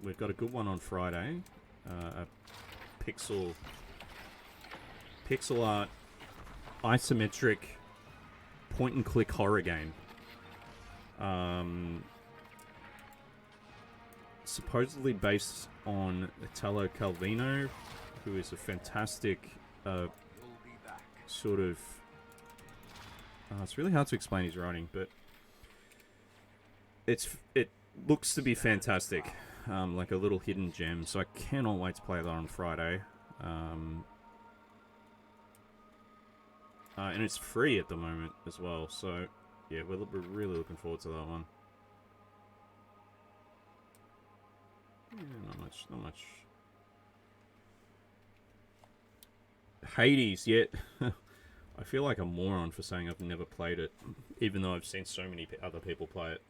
we've got a good one on Friday. A pixel art isometric point and click horror game. Supposedly based on Italo Calvino, who is a fantastic sort of... it's really hard to explain his writing, but it looks to be fantastic, like a little hidden gem. So I cannot wait to play that on Friday. And it's free at the moment as well. So yeah, we're really looking forward to that one. Yeah, not much. Hades, yet. I feel like a moron for saying I've never played it, even though I've seen so many other people play it.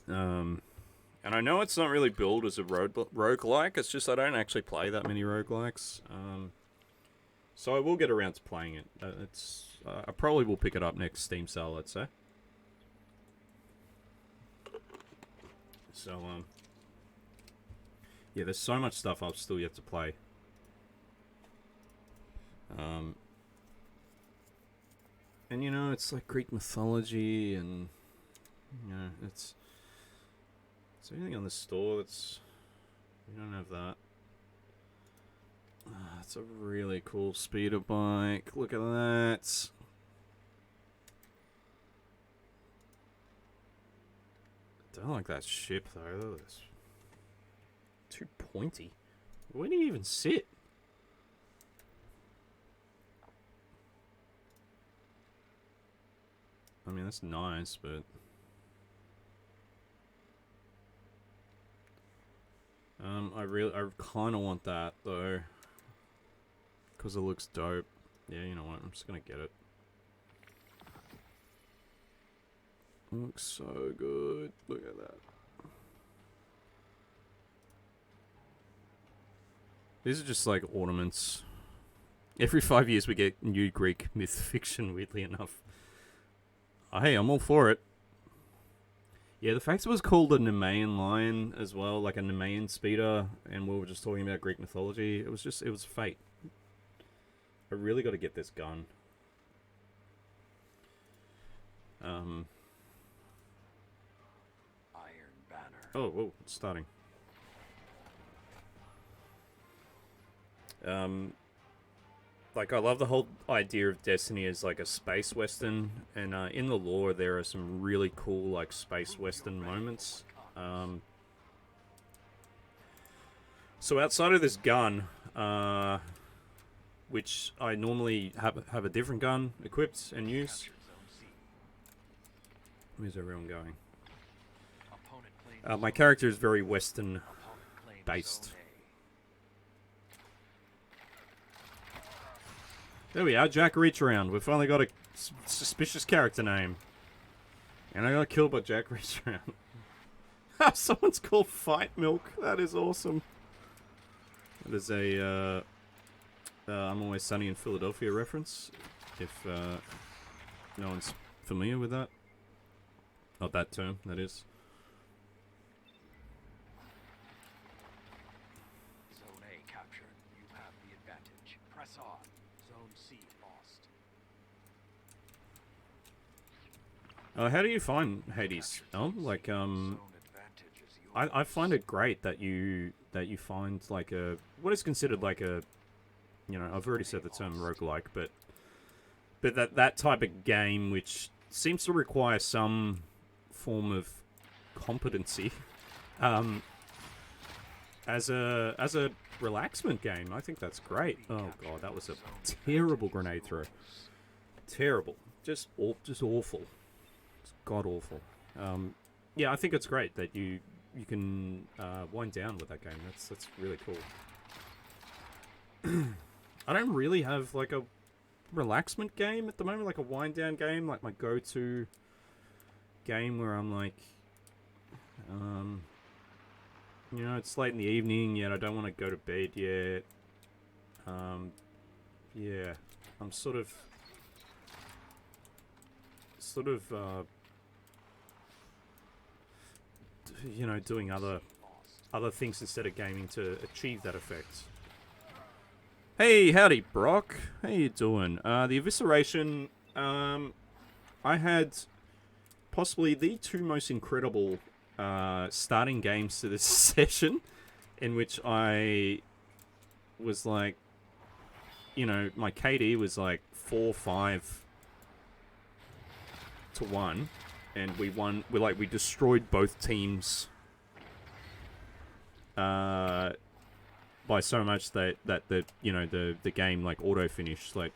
And I know it's not really billed as a roguelike, it's just I don't actually play that many roguelikes. So I will get around to playing it. I probably will pick it up next Steam sale, let's say. So, yeah, there's so much stuff I've still yet to play. And, you know, it's like Greek mythology, and, you know, it's... Is there anything on the store that's... We don't have that. It's a really cool speeder bike. Look at that. I don't like that ship, though. It's too pointy. Where do you even sit? I mean, that's nice, but... I kind of want that, though. Because it looks dope. Yeah, you know what? I'm just going to get it. Looks so good. Look at that. These are just like ornaments. Every 5 years we get new Greek myth fiction, weirdly enough. Oh, hey, I'm all for it. Yeah, the fact it was called a Nemean lion as well, like a Nemean speeder, and we were just talking about Greek mythology, it was fate. I really got to get this gun. Iron Banner. Oh, whoa, it's starting. Like, I love the whole idea of Destiny as, like, a space western, and in the lore there are some really cool, like, space western moments. So outside of this gun, which I normally have a different gun equipped and use. Captured Zone C. Where's everyone going? Opponent claims My character is very western Opponent claims based. Zone There we are, Jack Reach Around. We've finally got a suspicious character name. And I got killed by Jack Reach Around. Someone's called Fight Milk. That is awesome. That is a I'm Always Sunny in Philadelphia reference. If no one's familiar with that. Not that term, that is. Zone A captured. You have the advantage. Press on. Zone C lost. How do you find Hades? Like Zone advantage is yours. I find it great that you find like a what is considered like a, you know, I've already said the term roguelike, but that type of game which seems to require some form of competency as a relaxment game. I think that's great. Oh god, that was a terrible grenade throw. Terrible. Just awful. It's god awful. Yeah, I think it's great that you can wind down with that game. That's really cool. I don't really have like a relaxment game at the moment, like a wind down game, like my go-to game where I'm like, you know, it's late in the evening yet I don't want to go to bed yet. Yeah, I'm sort of you know, doing other things instead of gaming to achieve that effect. Hey, howdy, Brock. How you doing? The Evisceration, I had possibly the two most incredible starting games to this session, in which I was like, you know, my KD was like 4-5 to 1, and we won. We destroyed both teams by so much that the, you know, the game like auto finished, like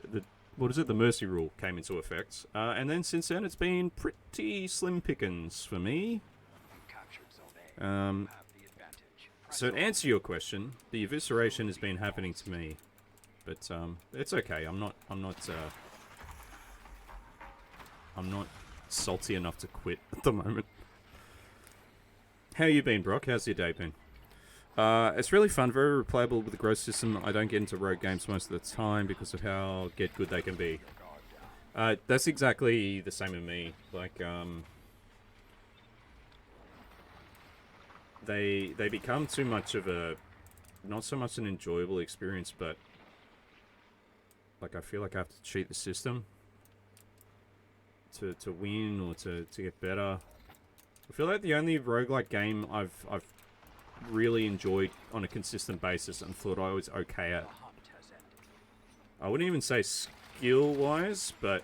the the mercy rule came into effect, and then since then it's been pretty slim pickings for me. Captured Zone A. You have the advantage. Press So to on. answer your question, the evisceration has been happening to me, but it's okay. I'm not salty enough to quit at the moment. How you been, Brock? How's your day been? It's really fun, very replayable with the growth system. I don't get into rogue games most of the time because of how good they can be. That's exactly the same with me. Like, they become too much of a, not so much an enjoyable experience, but like I feel like I have to cheat the system to win or to get better. I feel like the only roguelike game I've really enjoyed on a consistent basis and thought I was okay at, The hunt has ended. I wouldn't even say skill-wise, but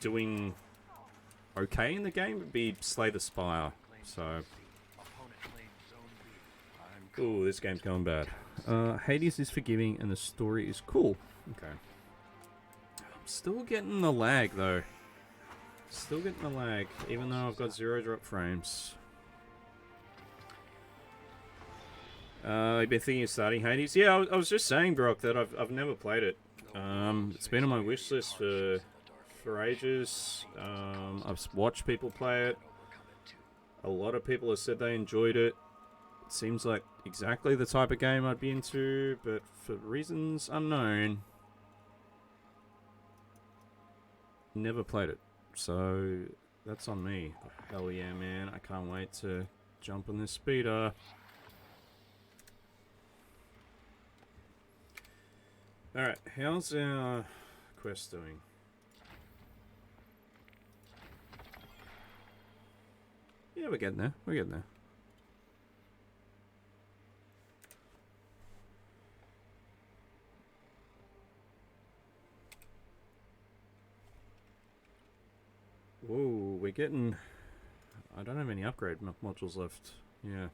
doing okay in the game would be Slay the Spire. So, Opponent claims Zone B. I'm ooh, this game's going bad. Hades is forgiving and the story is cool. Okay. I'm still getting the lag though. Still getting the lag, even though I've got 0 drop frames. I've been thinking of starting Hades. Yeah, I was just saying, Brock, that I've never played it. It's been on my wish list for ages. I've watched people play it. A lot of people have said they enjoyed it. seems like exactly the type of game I'd be into, but for reasons unknown, never played it. So that's on me. Hell yeah, man. I can't wait to jump on this speeder. Alright, how's our quest doing? Yeah, we're getting there. We're getting there. Whoa, we're getting... I don't have any upgrade modules left. Yeah.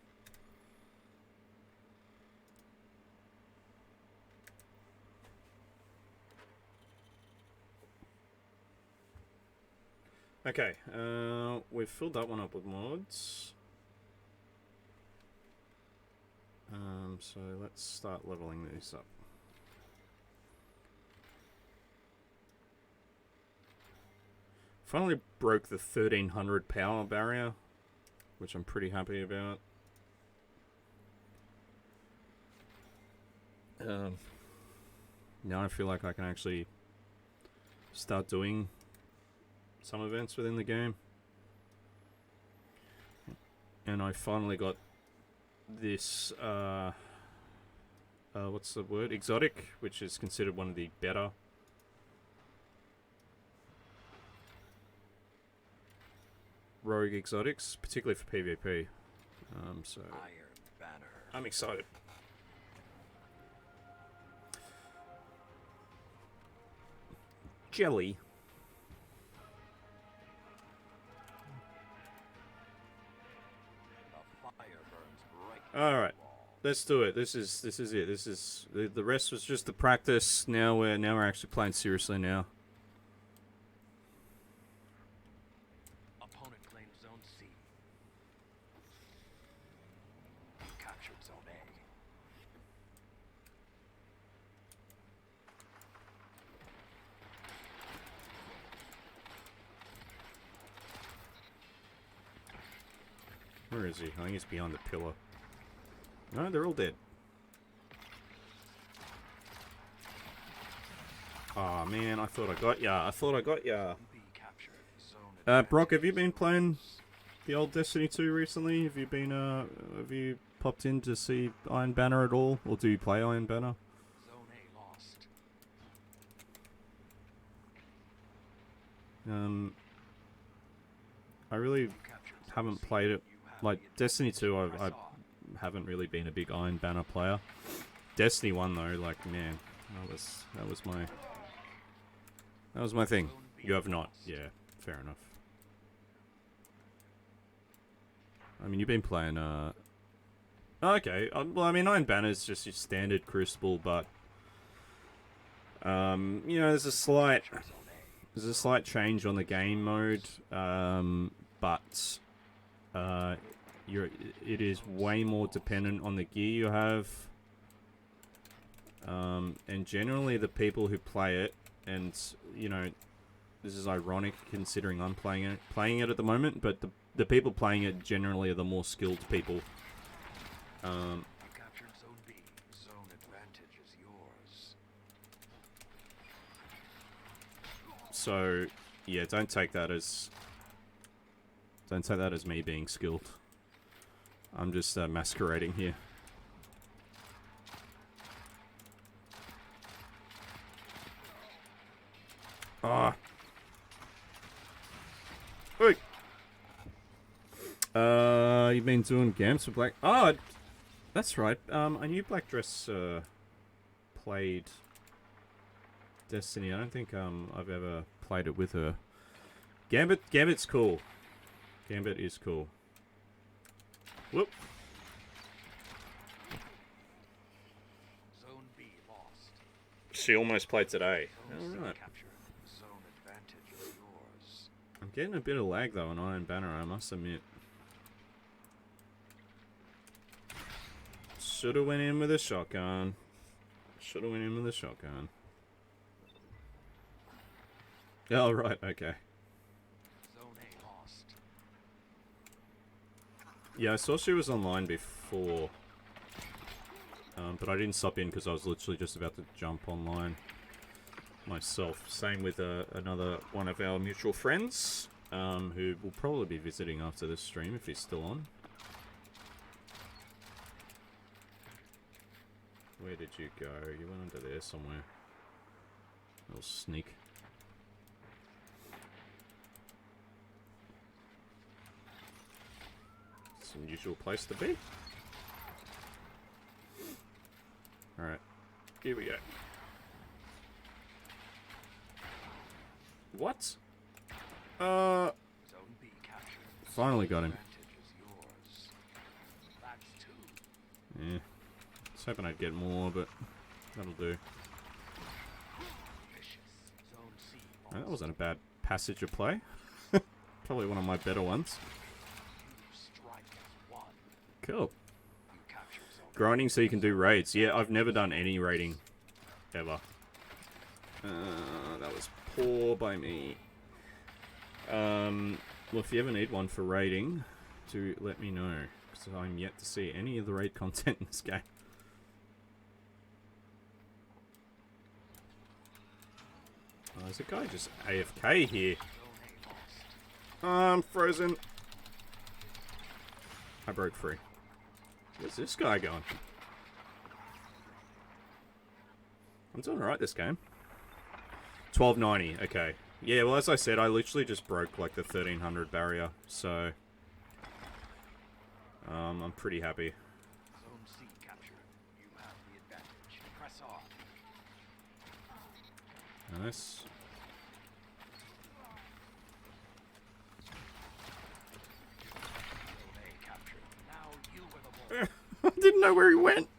Okay, we've filled that one up with mods. So let's start leveling these up. Finally broke the 1300 power barrier, which I'm pretty happy about. Now I feel like I can actually start doing some events within the game. And I finally got this, what's the word? Exotic, which is considered one of the better rogue exotics, particularly for PvP. So Iron Banner. I'm excited. Jelly. The fire burns bright. All right, let's do it. This is it. This is the rest was just the practice. Now we're actually playing seriously now. Opponent claims Zone C. Captured Zone A. Where is he? I think he's behind the pillar. No, they're all dead. Oh man, I thought I got ya. I thought I got ya. B captured. Zone Brock, have you been playing the old Destiny 2 recently? Have you popped in to see Iron Banner at all? Or do you play Iron Banner? Zone A lost. I really You captured Zone haven't C. played it. You have Like, the Destiny 2, I press on. haven't really been a big Iron Banner player. Destiny 1 though, like, man, that was my thing. Zone B You have not. lost. Yeah, fair enough. I mean, you've been playing, okay, well, I mean, Iron Banner is just your standard Crucible, but, you know, there's a slight change on the game mode, but, it is way more dependent on the gear you have, and generally the people who play it, and, you know, this is ironic considering I'm playing it at the moment, but the people playing it generally are the more skilled people. You captured Zone B. Zone advantage is yours. So, yeah, don't take that as me being skilled. I'm just masquerading here. Ah. Oi. You've been doing games for Black. Oh, that's right. I knew Black Dress played Destiny. I don't think I've ever played it with her. Gambit's cool. Gambit is cool. Whoop. Zone B lost. She almost played today. Zone C Alright. captured. Zone advantage is yours. I'm getting a bit of lag though on Iron Banner, I must admit. Should've went in with a shotgun. Should've went in with a shotgun. Oh, right, okay. Zone A lost. Yeah, I saw she was online before. before. But I didn't stop in because I was literally just about to jump online myself. Same with another one of our mutual friends, who will probably be visiting after this stream if he's still on. Where did you go? You went under there somewhere. Little sneak. It's an unusual place to be. Alright. Here we go. What? Zone B captured. Finally got him. Advantage is yours. That's two. Yeah. I was hoping I'd get more, but that'll do. Vicious. Zone C. Oh, that wasn't a bad passage of play. Probably one of my better ones. You strike as one. Cool. You capture zone. Grinding so you can do raids. Yeah, I've never done any raiding. Ever. That was poor by me. Well, if you ever need one for raiding, do let me know. Because I'm yet to see any of the raid content in this game. Oh, there's a guy just AFK here. Zone A lost. I'm frozen. I broke free. Where's this guy going? I'm doing alright this game. 1290, okay. Yeah, well, as I said, I literally just broke like the 1300 barrier, so I'm pretty happy. Zone C captured. You have the advantage. Press on. Nice. Zone A captured. Now you were the ball. I didn't know where he went. 5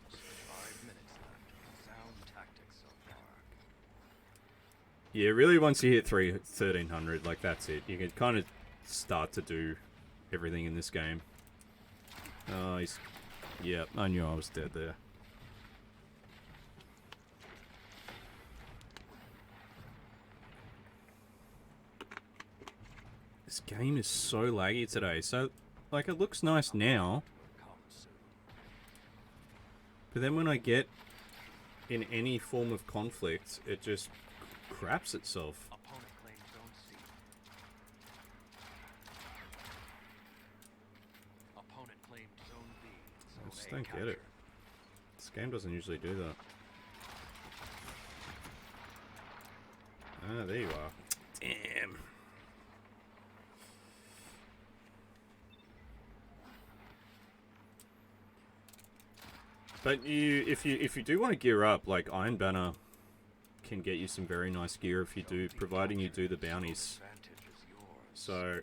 minutes left. Sound tactics so far. Yeah, really, once you hit 1300, like, that's it. You can kind of start to do everything in this game. Oh, he's... Yeah, I knew I was dead there. This game is so laggy today. So, like, it looks nice now, Come soon. but then when I get in any form of conflict, it just craps itself. Opponent claims zone C. Opponent claimed zone B. I Zone just A don't get captured. it. This game doesn't usually do that. Ah, there you are. Damn. But if you do want to gear up, like Iron Banner can get you some very nice gear if you do, providing you do the bounties. Advantage is yours. So,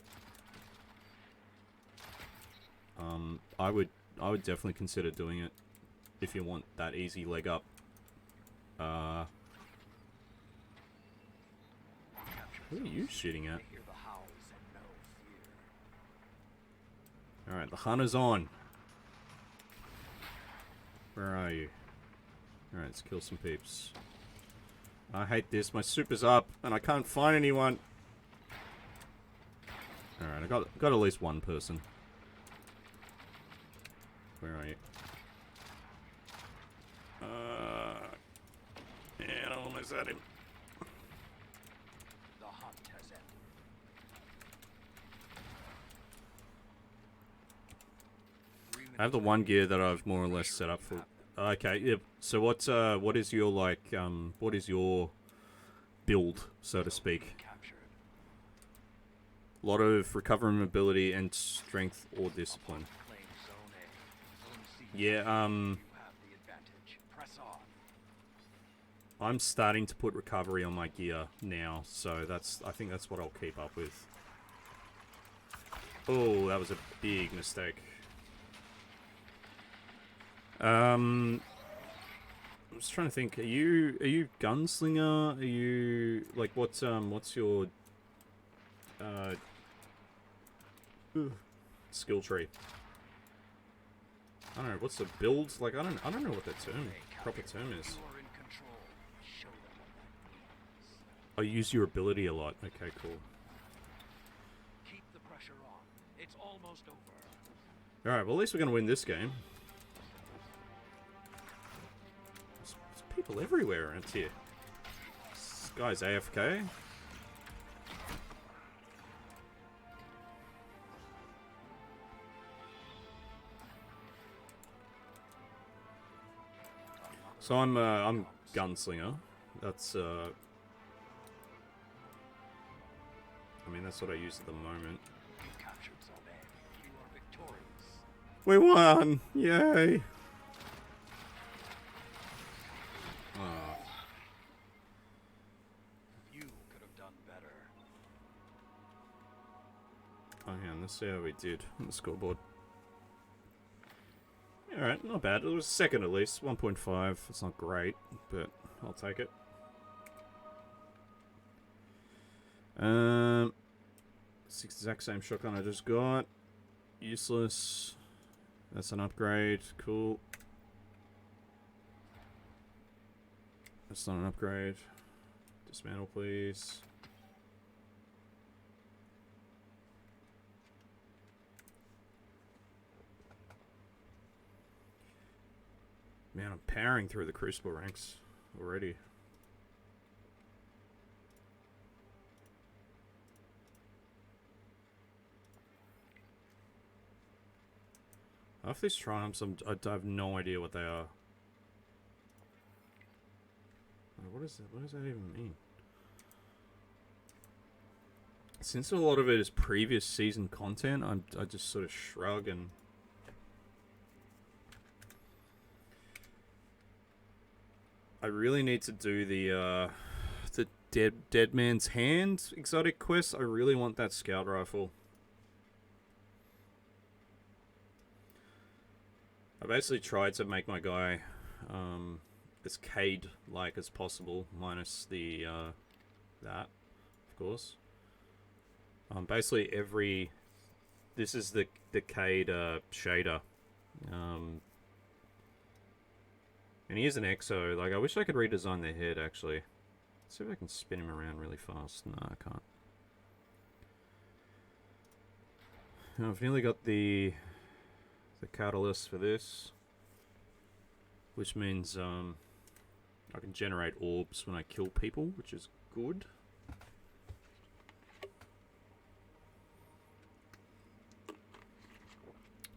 I would definitely consider doing it if you want that easy leg up. Who are you shooting at? I hear the howls and no fear. Alright, the hunt is on. Where are you? Alright, let's kill some peeps. I hate this. My super's up, and I can't find anyone. Alright, I got at least one person. Where are you? Yeah, I almost had him. The hunt has ended. I have the one gear that I've more or less set up for. Okay, yep. So what is your what is your build, so to speak? Captured. A lot of recovery mobility and strength or discipline. Claim zone A. Zone C. Yeah, You have the advantage. Press on. I'm starting to put recovery on my gear now, so I think that's what I'll keep up with. Oh, that was a big mistake. I'm just trying to think. Are you gunslinger? Are you like what's your skill tree? I don't know. What's the build? Like I don't know what the proper term is. You are in control. Show them what that means. I use your ability a lot. Okay, cool. Keep the pressure on. It's almost over. All right. Well, at least we're gonna win this game. People everywhere around here. This guy's AFK. So I'm gunslinger. That's I mean, that's what I use at the moment. You captured Zalman. You are victorious. We won! Yay! Oh. You could have done better. Oh yeah, and let's see how we did on the scoreboard. Alright, not bad. It was second at least. 1.5. It's not great, but I'll take it. It's the exact same shotgun I just got. Useless. That's an upgrade. Cool. That's not an upgrade. Dismantle, please. Man, I'm powering through the Crucible ranks already. Half these triumphs, I have no idea what they are. What is that? What does that even mean? Since a lot of it is previous season content, I just sort of shrug and... I really need to do the Dead Man's Hand exotic quest. I really want that scout rifle. I basically tried to make my guy as Cade-like as possible, minus the that, of course. Basically every... This is the Cade shader. And he is an exo. Like, I wish I could redesign the head, actually. Let's see if I can spin him around really fast. No, I can't. Now, I've nearly got the catalyst for this, which means I can generate orbs when I kill people, which is good.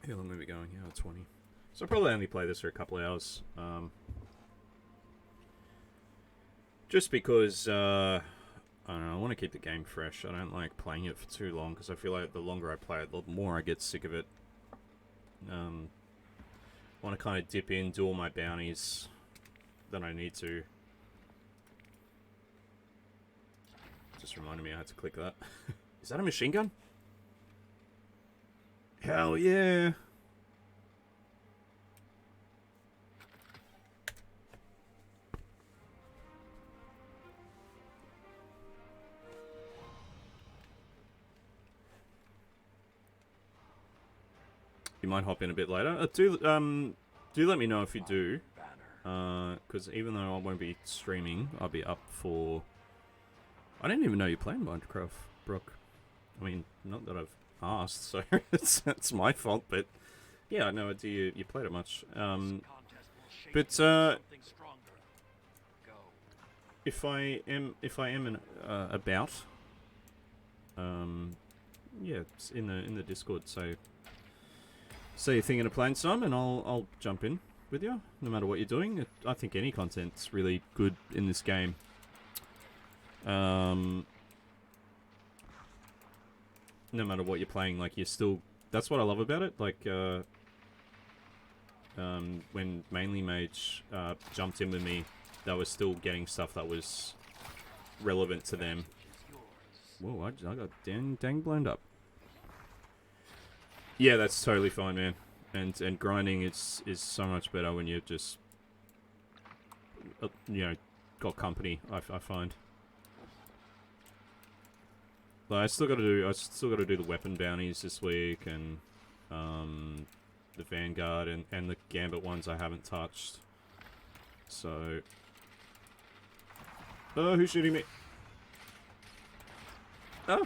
How long are we going? Yeah, 20. So I'll probably only play this for a couple of hours. Just because, I don't know, I want to keep the game fresh. I don't like playing it for too long, because I feel like the longer I play it, the more I get sick of it. I want to kind of dip in, do all my bounties that I need to. Just reminded me I had to click that. Is that a machine gun? Hell yeah! You might hop in a bit later. Do let me know if you do. Because even though I won't be streaming, I'll be up for... I didn't even know you're playing Minecraft, Brooke. I mean, not that I've asked, so it's my fault, but... Yeah, I know you played it much. But, if I am about... yeah, it's in the Discord, so... So you're thinking of playing some, and I'll jump in with you, no matter what you're doing. I think any content's really good in this game. No matter what you're playing, like, you're still... That's what I love about it, like, when Mainly Mage jumped in with me, they were still getting stuff that was relevant to them. Whoa, I got dang blown up. Yeah, that's totally fine, man. And grinding is so much better when you're just, you know, got company. I find. Like, I still got to do the weapon bounties this week, and the Vanguard and the Gambit ones I haven't touched. So, oh, who's shooting me? Oh.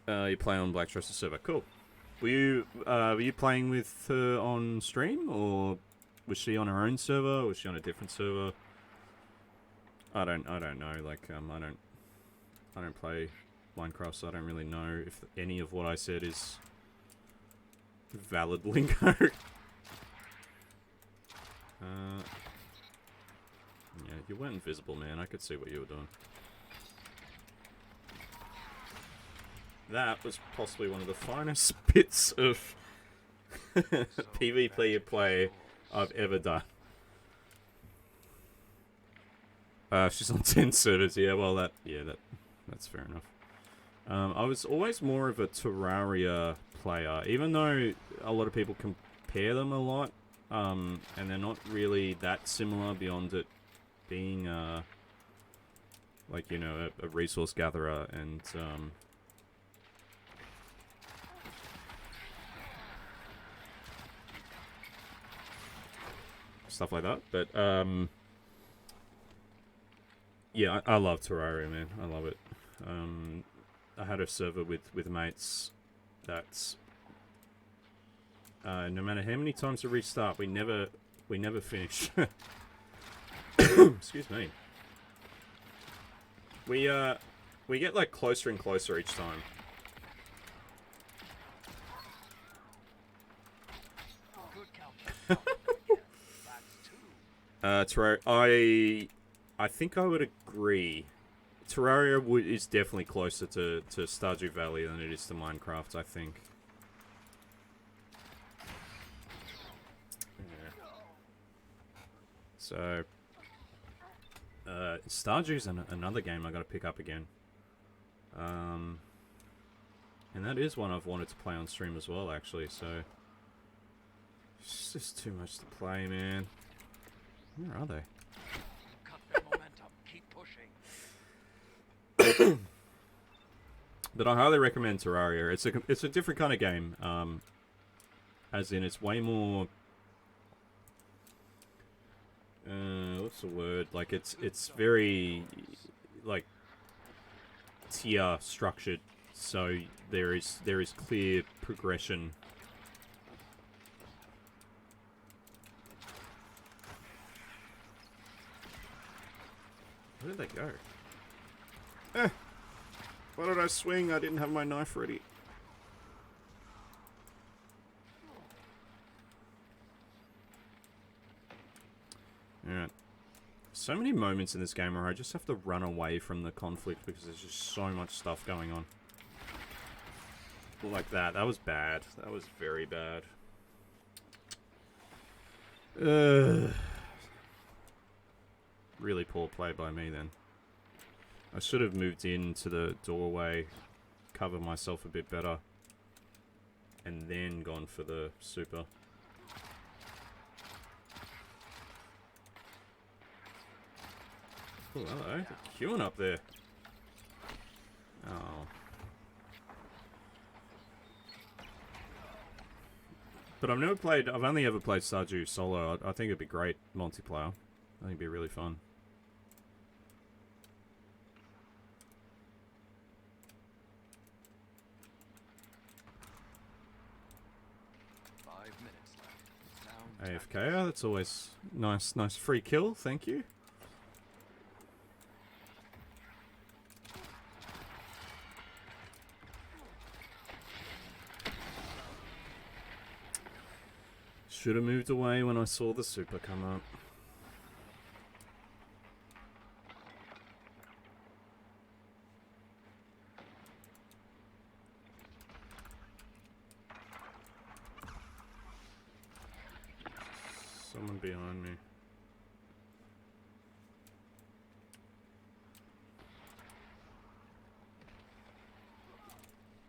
You play on Black Trusted server. Cool. Were you playing with her on stream, or Was she on her own server? Was she on a different server? I don't know. Like, I don't play Minecraft, so I don't really know if any of what I said is valid lingo. Yeah, you weren't invisible, man. I could see what you were doing. That was possibly one of the finest bits of PvP play I've ever done. She's on 10 servers. Yeah, well, that's fair enough. I was always more of a Terraria player, even though a lot of people compare them a lot, and they're not really that similar beyond it being, like, you know, a resource gatherer and, stuff like that. But, yeah, I love Terraria, man. I love it. I had a server with mates that's no matter how many times we restart, we never finish. Excuse me. We get like closer and closer each time. Good count. That's 2. Terraria, I think I would agree. Terraria is definitely closer to Stardew Valley than it is to Minecraft, I think. Yeah. So, Stardew's another game I gotta pick up again. And that is one I've wanted to play on stream as well, actually, so... It's just too much to play, man. Where are they? Cut their momentum. Keep pushing. But I highly recommend Terraria. It's a different kind of game. As in, it's way more... what's the word? Like, it's very... like... tier structured. So, there is clear progression. Where did they go? Why did I swing? I didn't have my knife ready. Alright. So many moments in this game where I just have to run away from the conflict because there's just so much stuff going on. Like that. That was bad. That was very bad. Really poor play by me then. I should have moved into the doorway, cover myself a bit better, and then gone for the super. Oh, hello. They're queuing up there. Oh. But I've only ever played Stardew solo. I think it'd be great multiplayer. I think it'd be really fun. AFK, that's always nice free kill, thank you. Should have moved away when I saw the super come up. Someone behind me.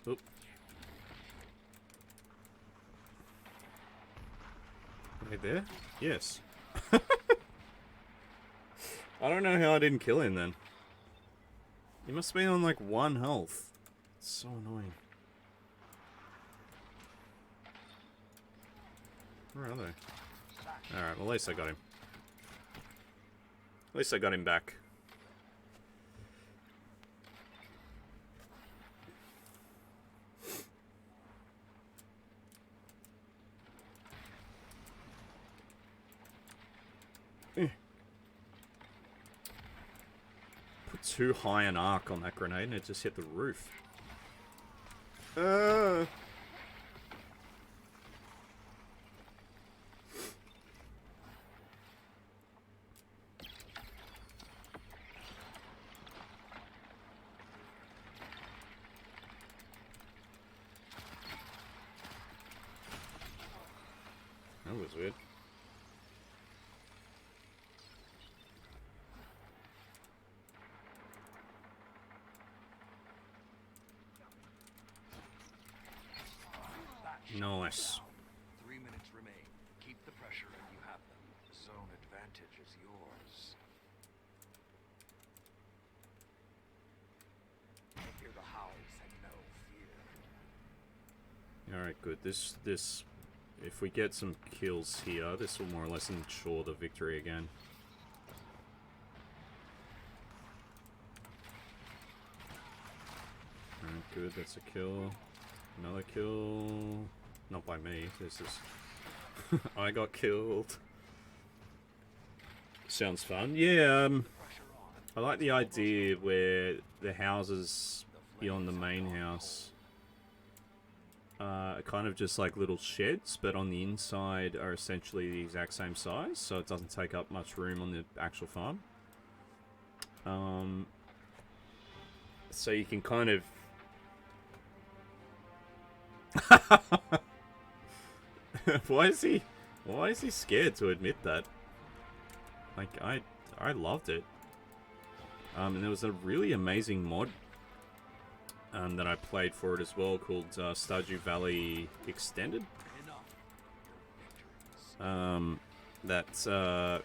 Oop. Right there? Yes. I don't know how I didn't kill him then. He must have been on like 1 health. It's so annoying. Where are they? Alright, well at least I got him. At least I got him back. too high an arc on that grenade and it just hit the roof. That was weird. Nice. 3 minutes remain. Keep the pressure and you have them. The zone advantage is yours. I hear the howls and no fear. Alright, good. This, if we get some kills here, this will more or less ensure the victory again. Alright, good. That's a kill. Another kill. Not by me. This is... I got killed. Sounds fun. Yeah, I like the idea where the houses beyond the main house are kind of just like little sheds, but on the inside are essentially the exact same size, so it doesn't take up much room on the actual farm. So you can kind of... Why is he scared to admit that? Like, I loved it. And there was a really amazing mod that I played for it as well, called Stardew Valley Extended. That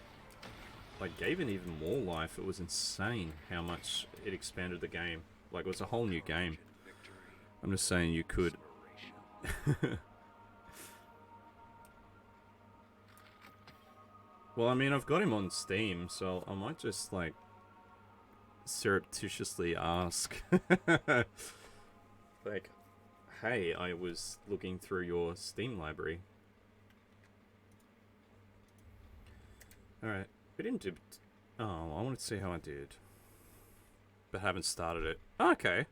like gave it even more life. It was insane how much it expanded the game. Like, it was a whole new game. I'm just saying you could. Well, I mean, I've got him on Steam, so I might just, like, surreptitiously ask. Like, hey, I was looking through your Steam library. Alright, we didn't do... Oh, I wanted to see how I did. But haven't started it. Okay.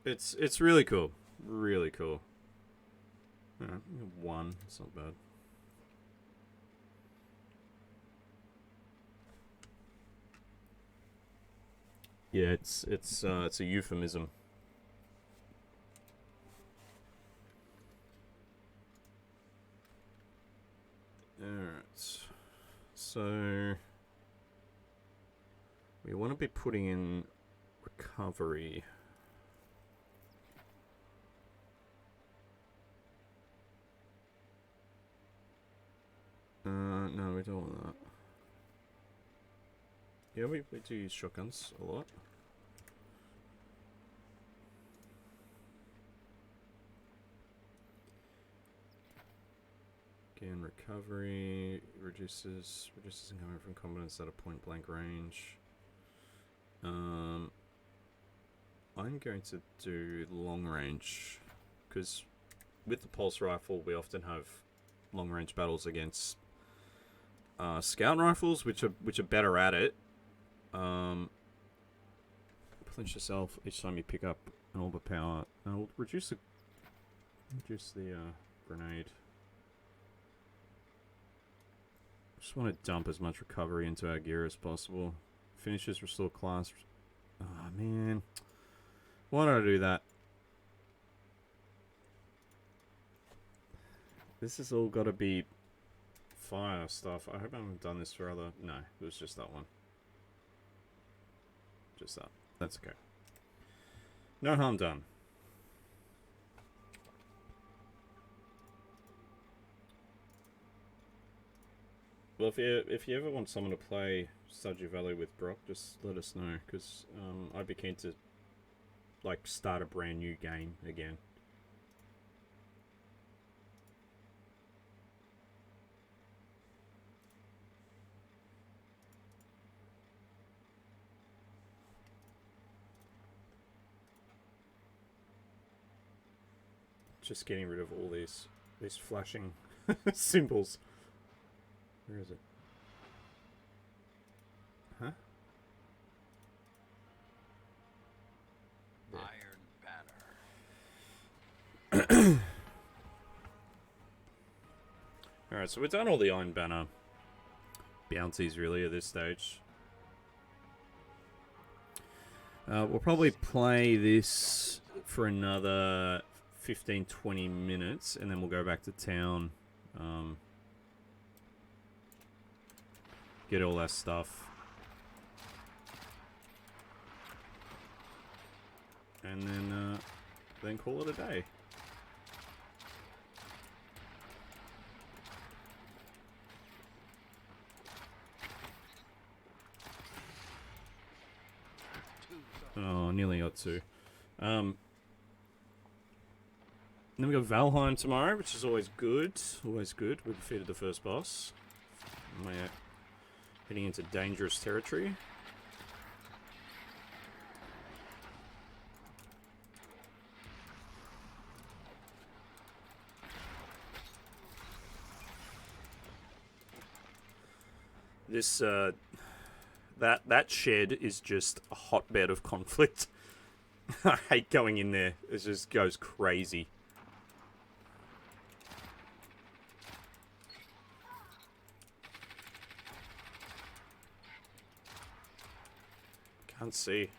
It's really cool. Really cool. Alright, 1. It's not bad. Yeah, it's a euphemism. Alright. So we want to be putting in recovery. No, we don't want that. Yeah, we do use shotguns a lot. Again, recovery reduces incoming from combatants at a point blank range. I'm going to do long range because with the pulse rifle we often have long range battles against scout rifles, which are better at it. Flinch yourself each time you pick up an orb of power. We'll reduce the grenade. Just want to dump as much recovery into our gear as possible. Finishes restore class. Oh man, why did I do that? This has all got to be fire stuff. I hope I haven't done this for other... No, it was just that one. Just that. That's okay. No harm done. Well, if you ever want someone to play Stardew Valley with Brock, just let us know, because I'd be keen to like start a brand new game again. Just getting rid of all these flashing symbols. Where is it? huh? Iron Banner. Alright, so we've done all the Iron Banner bounties really at this stage. We'll probably play this for another 15-20 minutes and then we'll go back to town. Get all that stuff. And then call it a day. Oh, nearly got two. Then we got Valheim tomorrow, which is always good. Always good. We defeated the first boss. We're heading into dangerous territory. This that shed is just a hotbed of conflict. I hate going in there. It just goes crazy. Can't see.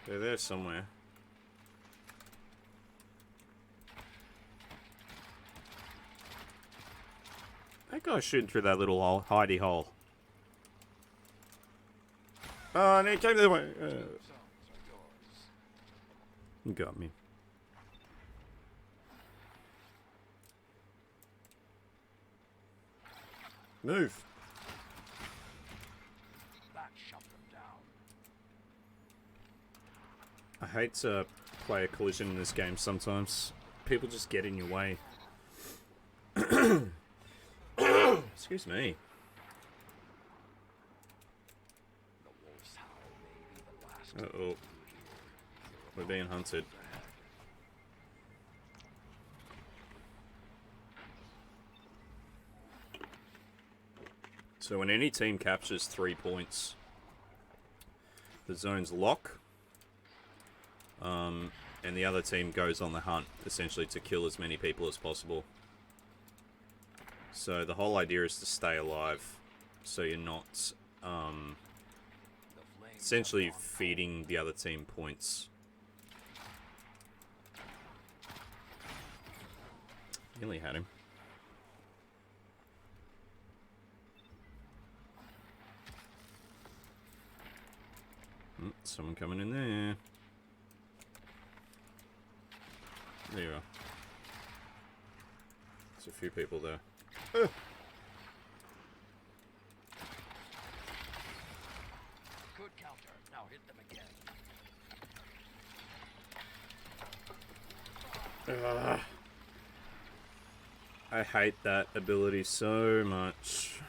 They're there somewhere. That guy's shooting through that little hole, hidey hole. Oh, and he came the way. You got me. Move. That shut them down. I hate to play a collision in this game sometimes. People just get in your way. Excuse me. The wolf's howl may be the last. Uh-oh. We're being hunted. So when any team captures 3 points, the zones lock, and the other team goes on the hunt, essentially to kill as many people as possible. So the whole idea is to stay alive, so you're not essentially feeding the other team points. Nearly had him. Someone coming in there. There you are. There's a few people there. Good counter. Now hit them again. I hate that ability so much.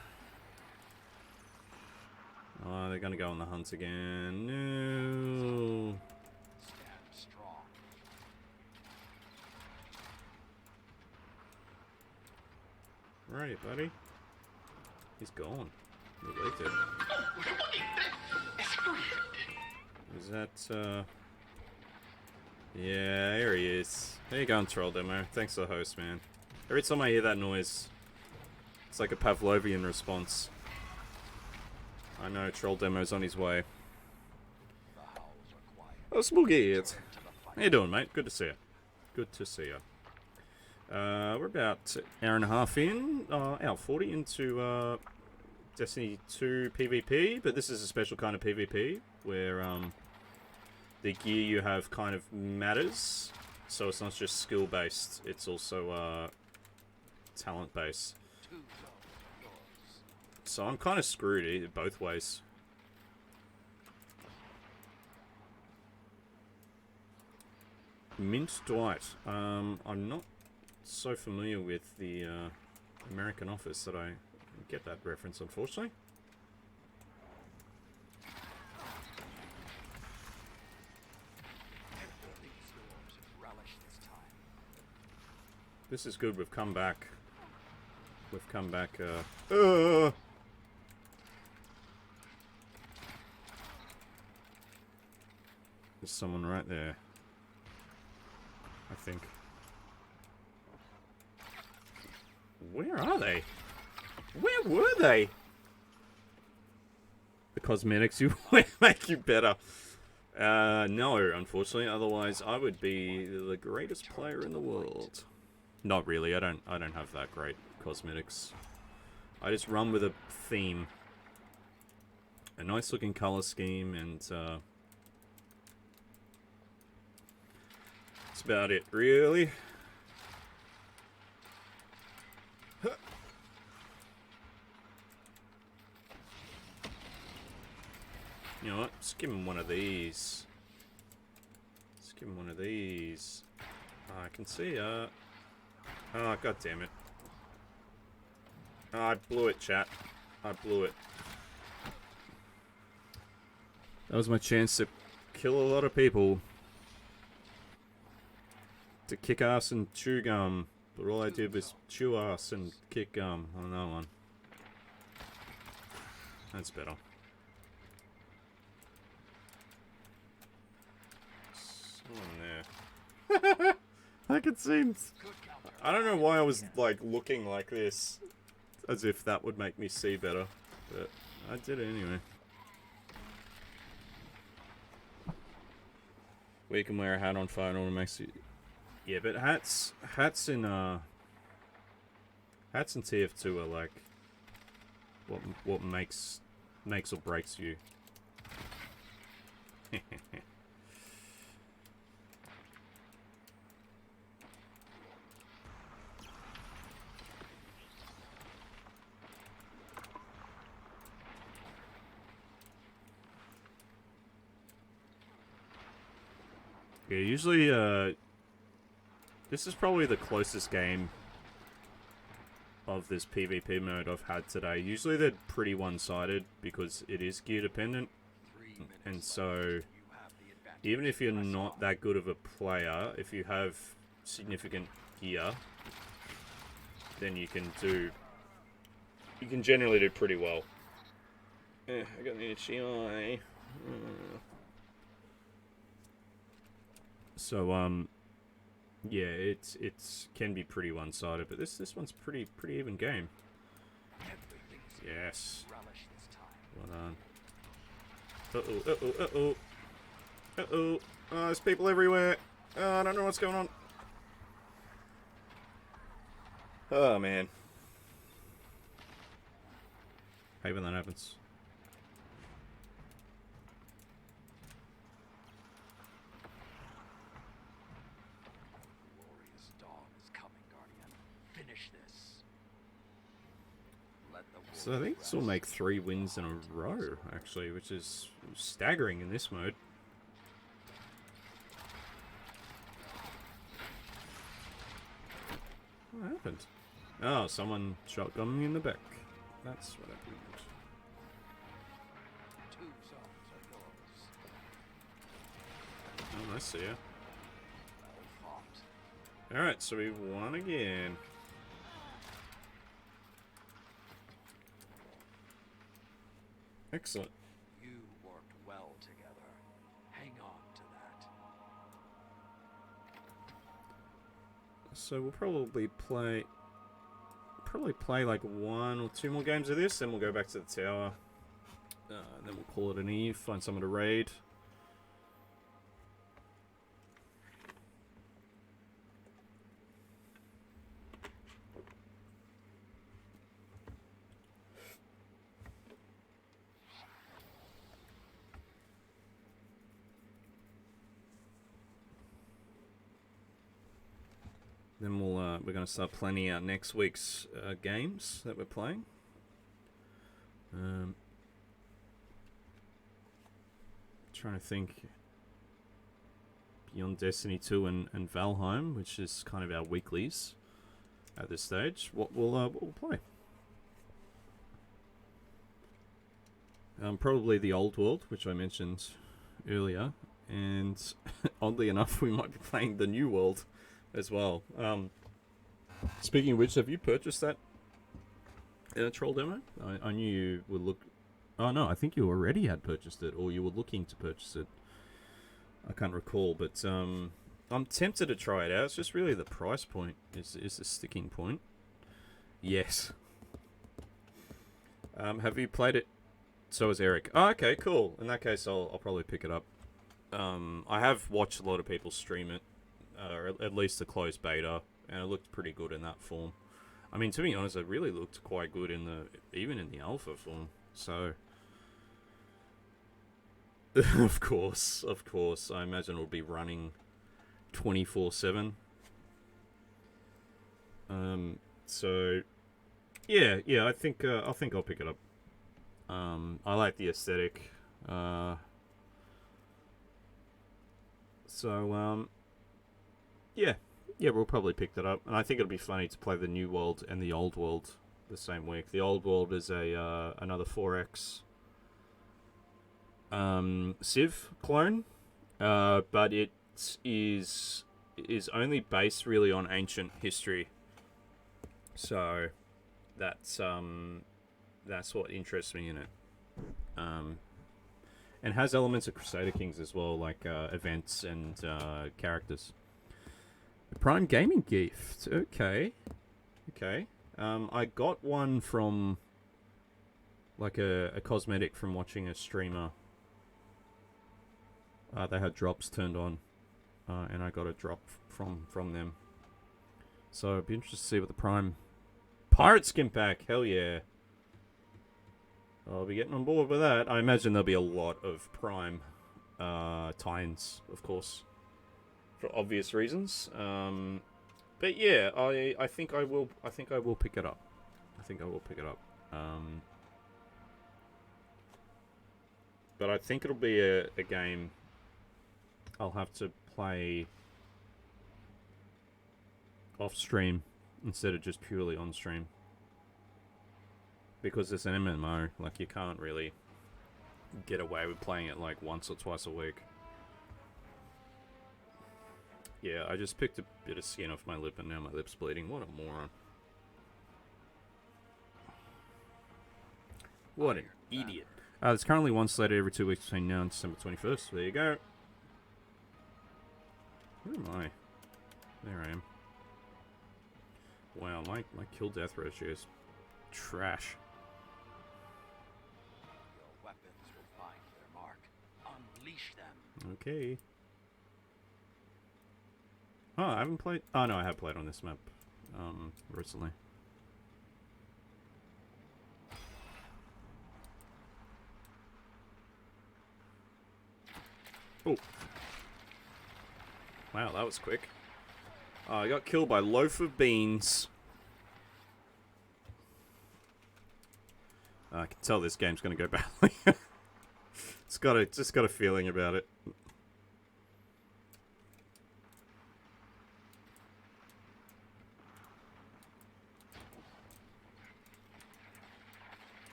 Oh, they're gonna go on the hunt again. No. Stand strong. Right, buddy. He's gone. He leaked it. Is that, Yeah, here he is. How you going, Troll Demo? Thanks for the host, man. Every time I hear that noise, it's like a Pavlovian response. I know, Troll Demo's on his way. The howls are quiet. Oh, Smoogie! Return to the How fight. you doing, mate? Good to see you. Good to see you. We're about an hour and a half in, hour 40 into Destiny 2 PvP, but this is a special kind of PvP where the gear you have kind of matters. So it's not just skill based; it's also talent based. 2 zones are yours. So I'm kind of screwed both ways. Mint Dwight. I'm not so familiar with the American Office that I get that reference, unfortunately. These dwarves relish this time. This is good. We've come back. We've come back. There's someone right there. I think. Where are they? Where were they? The cosmetics you wear make you better. No, unfortunately. Otherwise, I would be the greatest player in the world. Not really. I don't have that great cosmetics. I just run with a theme. A nice looking color scheme, and that's about it, really. You know what? Just give him one of these. Let's give him one of these. Oh, I can see, oh, god damn it. Oh, I blew it, chat. I blew it. That was my chance to kill a lot of people. To kick ass and chew gum. But all I did was chew ass and kick gum on that one. That's better. Someone there. I can see. I don't know why I was like looking like this. As if that would make me see better. But I did it anyway. We can wear a hat on fire and all makes you. Yeah, but hats in TF2 are like what makes or breaks you. Yeah, usually, this is probably the closest game of this PvP mode I've had today. Usually they're pretty one-sided because it is gear dependent. And so, even if you're not that good of a player, if you have significant gear, then you can generally do pretty well. I got the itchy. So, yeah, it can be pretty one-sided, but this one's pretty even game. Yes. Well done. Uh-oh. Oh, there's people everywhere. Oh, I don't know what's going on. Oh, man. Hate when that happens. So I think this will make 3 wins in a row, actually, which is staggering in this mode. What happened? Oh, someone shotgunned me in the back. That's what happened. Oh, I see ya. Alright, so we won again. Excellent. You worked well together. Hang on to that. So we'll probably play like 1 or 2 more games of this, then we'll go back to the tower. Then we'll call it an eve, find someone to raid. Then we're going to start planning out next week's games that we're playing. Trying to think beyond Destiny 2 and Valheim, which is kind of our weeklies at this stage. What we'll play. Probably the Old World, which I mentioned earlier, and oddly enough, we might be playing the New World as well. Speaking of which, have you purchased that troll demo? I knew you would look. Oh no, I think you already had purchased it, or you were looking to purchase it. I can't recall, but I'm tempted to try it out. It's just really the price point is the sticking point. Yes. Have you played it? So has Eric. Oh, okay, cool. In that case, I'll probably pick it up. I have watched a lot of people stream it, or at least the closed beta, and it looked pretty good in that form. I mean, to be honest, it really looked quite good even in the alpha form. So, of course, I imagine it'll be running 24/7. So, yeah, I think I'll pick it up. I like the aesthetic. Yeah, we'll probably pick that up, and I think it'll be funny to play the new world and the old world the same week. The old world is another 4X Civ clone, but it is only based really on ancient history. So that's what interests me in it. And has elements of Crusader Kings as well, like events and characters. The Prime Gaming gift. Okay. I got one from like a cosmetic from watching a streamer. They had drops turned on, and I got a drop from them. So it'd be interesting to see what the Prime Pirate Skin Pack. Hell yeah. I'll be getting on board with that. I imagine there'll be a lot of Prime tie-ins, of course, for obvious reasons. But yeah, I think I will pick it up. But I think it'll be a game I'll have to play off stream instead of just purely on stream. Because it's an MMO, like you can't really get away with playing it like once or twice a week. Yeah, I just picked a bit of skin off my lip and now my lip's bleeding. What a moron. What an idiot. There's currently one slated every 2 weeks between now and December 21st. There you go. Where am I? There I am. Wow, my kill death ratio is trash. Your weapons will find their mark. Unleash them. Okay. Oh, I haven't played... Oh, no, I have played on this map recently. Oh. Wow, that was quick. I got killed by Loaf of Beans. I can tell this game's going to go badly. Just got a feeling about it.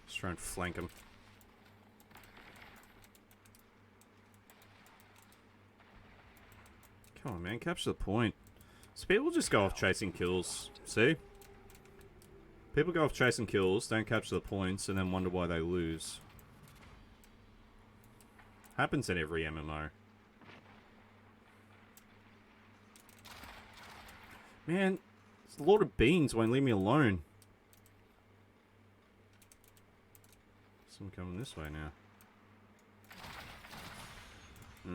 Just trying to flank him. Come on, man. Capture the point. So people just go off chasing kills. See? People go off chasing kills, don't capture the points, and then wonder why they lose. Happens in every MMO. Man, a lot of beans won't leave me alone. Someone coming this way now. The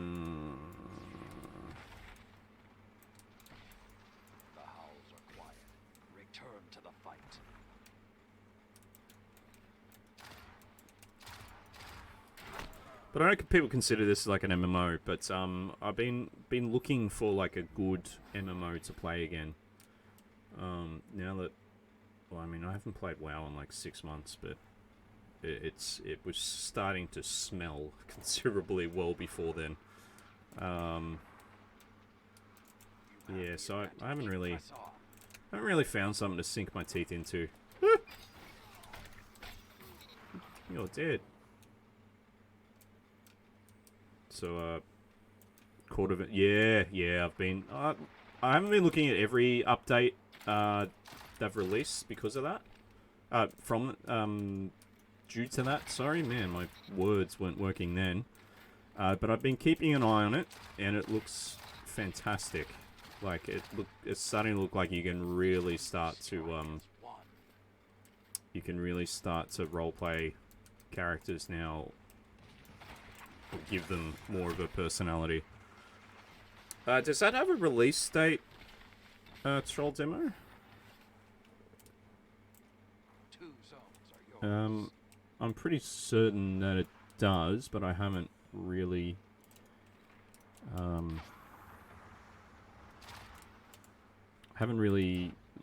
howls are quiet. Return to the fight. But I know people consider this like an MMO, but I've been looking for like a good MMO to play again. Now that, well, I mean, I haven't played WoW in like 6 months, but it was starting to smell considerably well before then. Yeah, so I haven't really found something to sink my teeth into. You're dead. So, Court of it. Yeah. I've been. I haven't been looking at every update they've released because of that. From due to that. Sorry, man, my words weren't working then. But I've been keeping an eye on it, and it looks fantastic. Like, it's starting to look like you can really start to, you can really start to roleplay characters now, or give them more of a personality. Does that have a release date, Troll Demo? Two zones are yours. I'm pretty certain that it does, but I haven't really,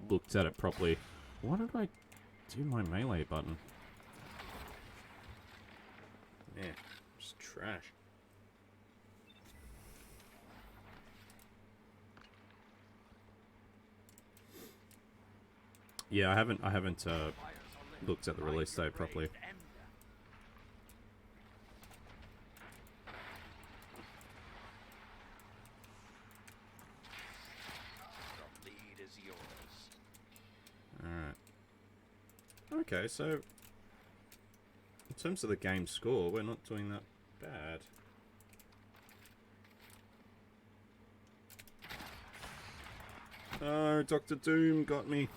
looked at it properly. Why did I do my melee button? Man, it's trash. Yeah, I haven't looked at the release date properly. The lead is yours. Alright. Okay, so in terms of the game score, we're not doing that bad. Oh, Dr. Doom got me.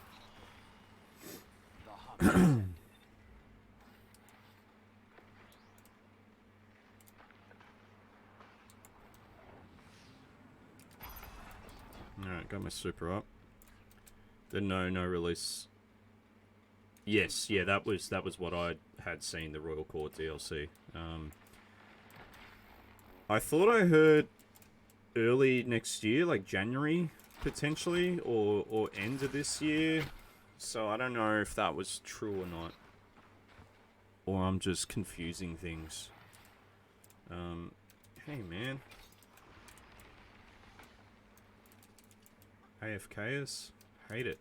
The hunt. Alright, got my super up. The no release. Yes, yeah, that was what I had seen, the Royal Court DLC. I thought I heard early next year, like January potentially, or end of this year. So I don't know if that was true or not, or I'm just confusing things. Hey man, AFKers, hate it.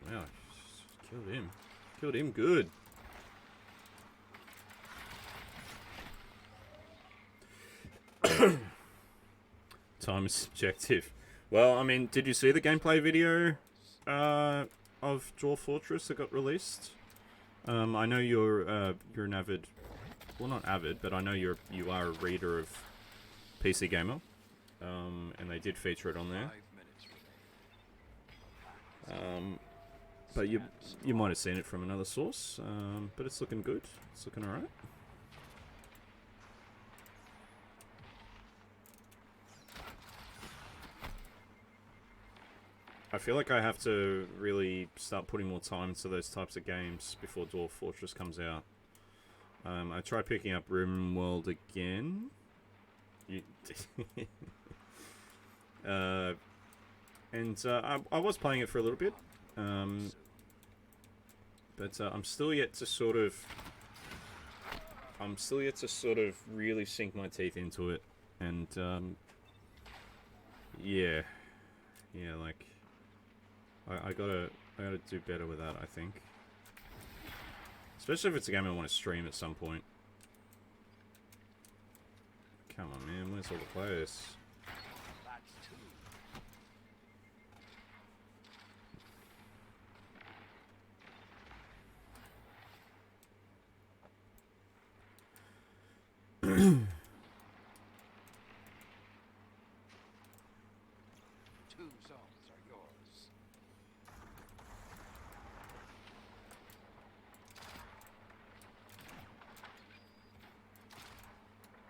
Wow, killed him. Killed him good. Time is subjective. Well, I mean, did you see the gameplay video of Dwarf Fortress that got released? I know you're an avid, well, not avid, but I know you are a reader of PC Gamer, and they did feature it on there. 5 minutes remaining. But you might have seen it from another source, but it's looking good. It's looking alright. I feel like I have to really start putting more time into those types of games before Dwarf Fortress comes out. I tried picking up RimWorld again. And I was playing it for a little bit. But I'm still yet to sort of really sink my teeth into it, and yeah, like I gotta do better with that, I think. Especially if it's a game I want to stream at some point. Come on, man, where's all the players? That's two. Two zones are yours.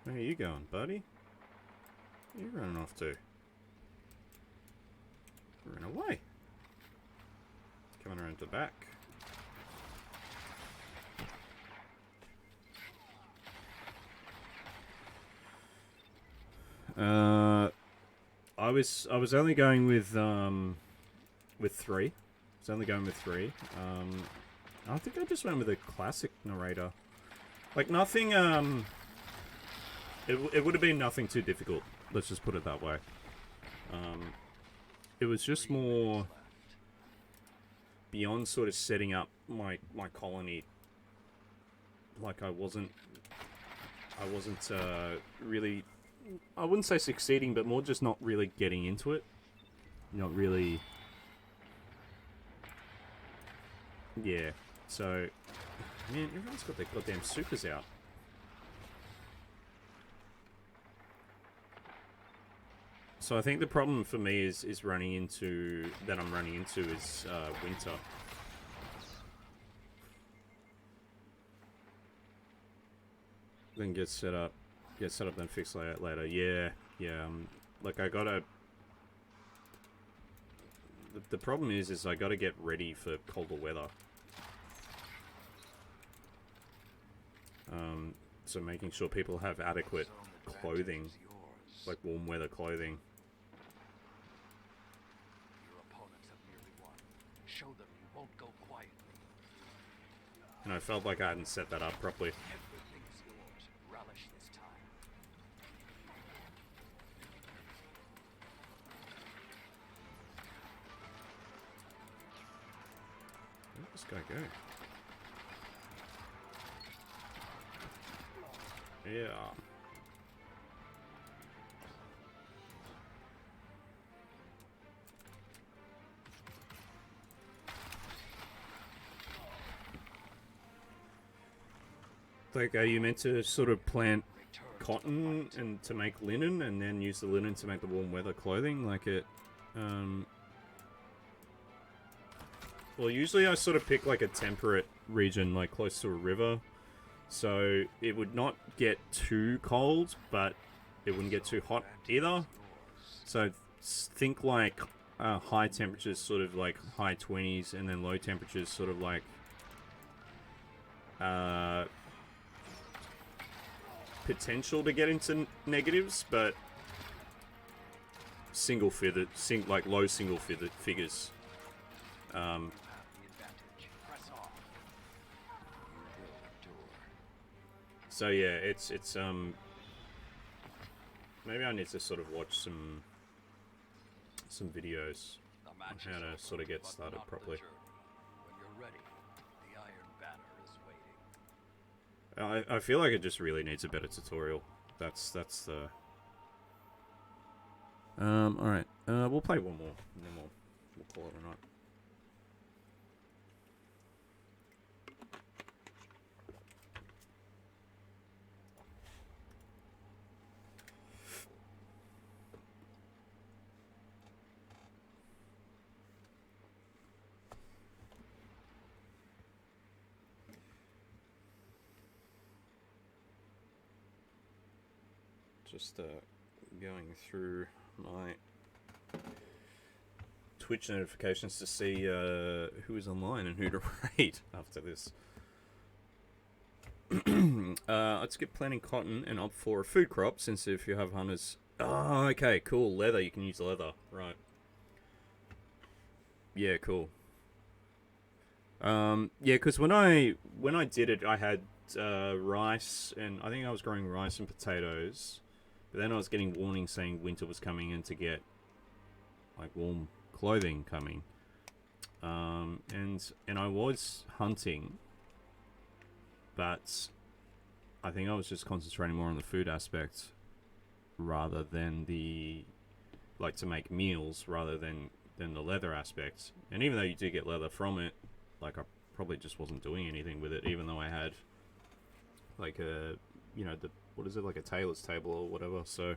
Where are you going, buddy? Where are you running off to? Run away. Coming around the back. I was only going with 3. I was only going with 3. I think I just went with a classic narrator. Like nothing. It would have been nothing too difficult. Let's just put it that way. It was just more beyond sort of setting up my colony. Like I wasn't really, I wouldn't say succeeding, but more just not really getting into it. Not really Yeah, so... Man, everyone's got their goddamn supers out. So I think the problem for me is running into... That I'm running into is winter. Then get set up, then fix layout later. Yeah, yeah. Like I gotta. The problem is I gotta get ready for colder weather. So making sure people have adequate clothing, like warm weather clothing. Your opponents have nearly won. Show them you won't go quietly. And I felt like I hadn't set that up properly. Everything is yours. Relish this time. Where'd this guy go? Yeah. Like, are you meant to sort of plant cotton and to make linen, and then use the linen to make the warm weather clothing? Like it, well, usually I sort of pick like a temperate region, like close to a river, so it would not get too cold, but it wouldn't get too hot either. So think like high temperatures, sort of like high 20s, and then low temperatures, sort of like potential to get into negatives, but like low single figures. You have the advantage. Press on. You will endure. So yeah, it's maybe I need to sort of watch some videos The on match how is to over, sort of get but started not the properly. journey. When you're ready, the Iron Banner is waiting. I feel like it just really needs a better tutorial. That's the. All right. We'll play one more, and then we'll call it a night. Just going through my Twitch notifications to see who is online and who to raid after this. I'd skip planting cotton and opt for a food crop, since if you have hunters... Oh, okay, cool. Leather, you can use leather. Right. Yeah, cool. Yeah, because when I did it, I had rice, and I think I was growing rice and potatoes. But then I was getting warnings saying winter was coming in to get like warm clothing coming. And I was hunting, but I think I was just concentrating more on the food aspect rather than the like to make meals rather than the leather aspect. And even though you do get leather from it, like I probably just wasn't doing anything with it, even though I had like a what is it, like a tailor's table or whatever. So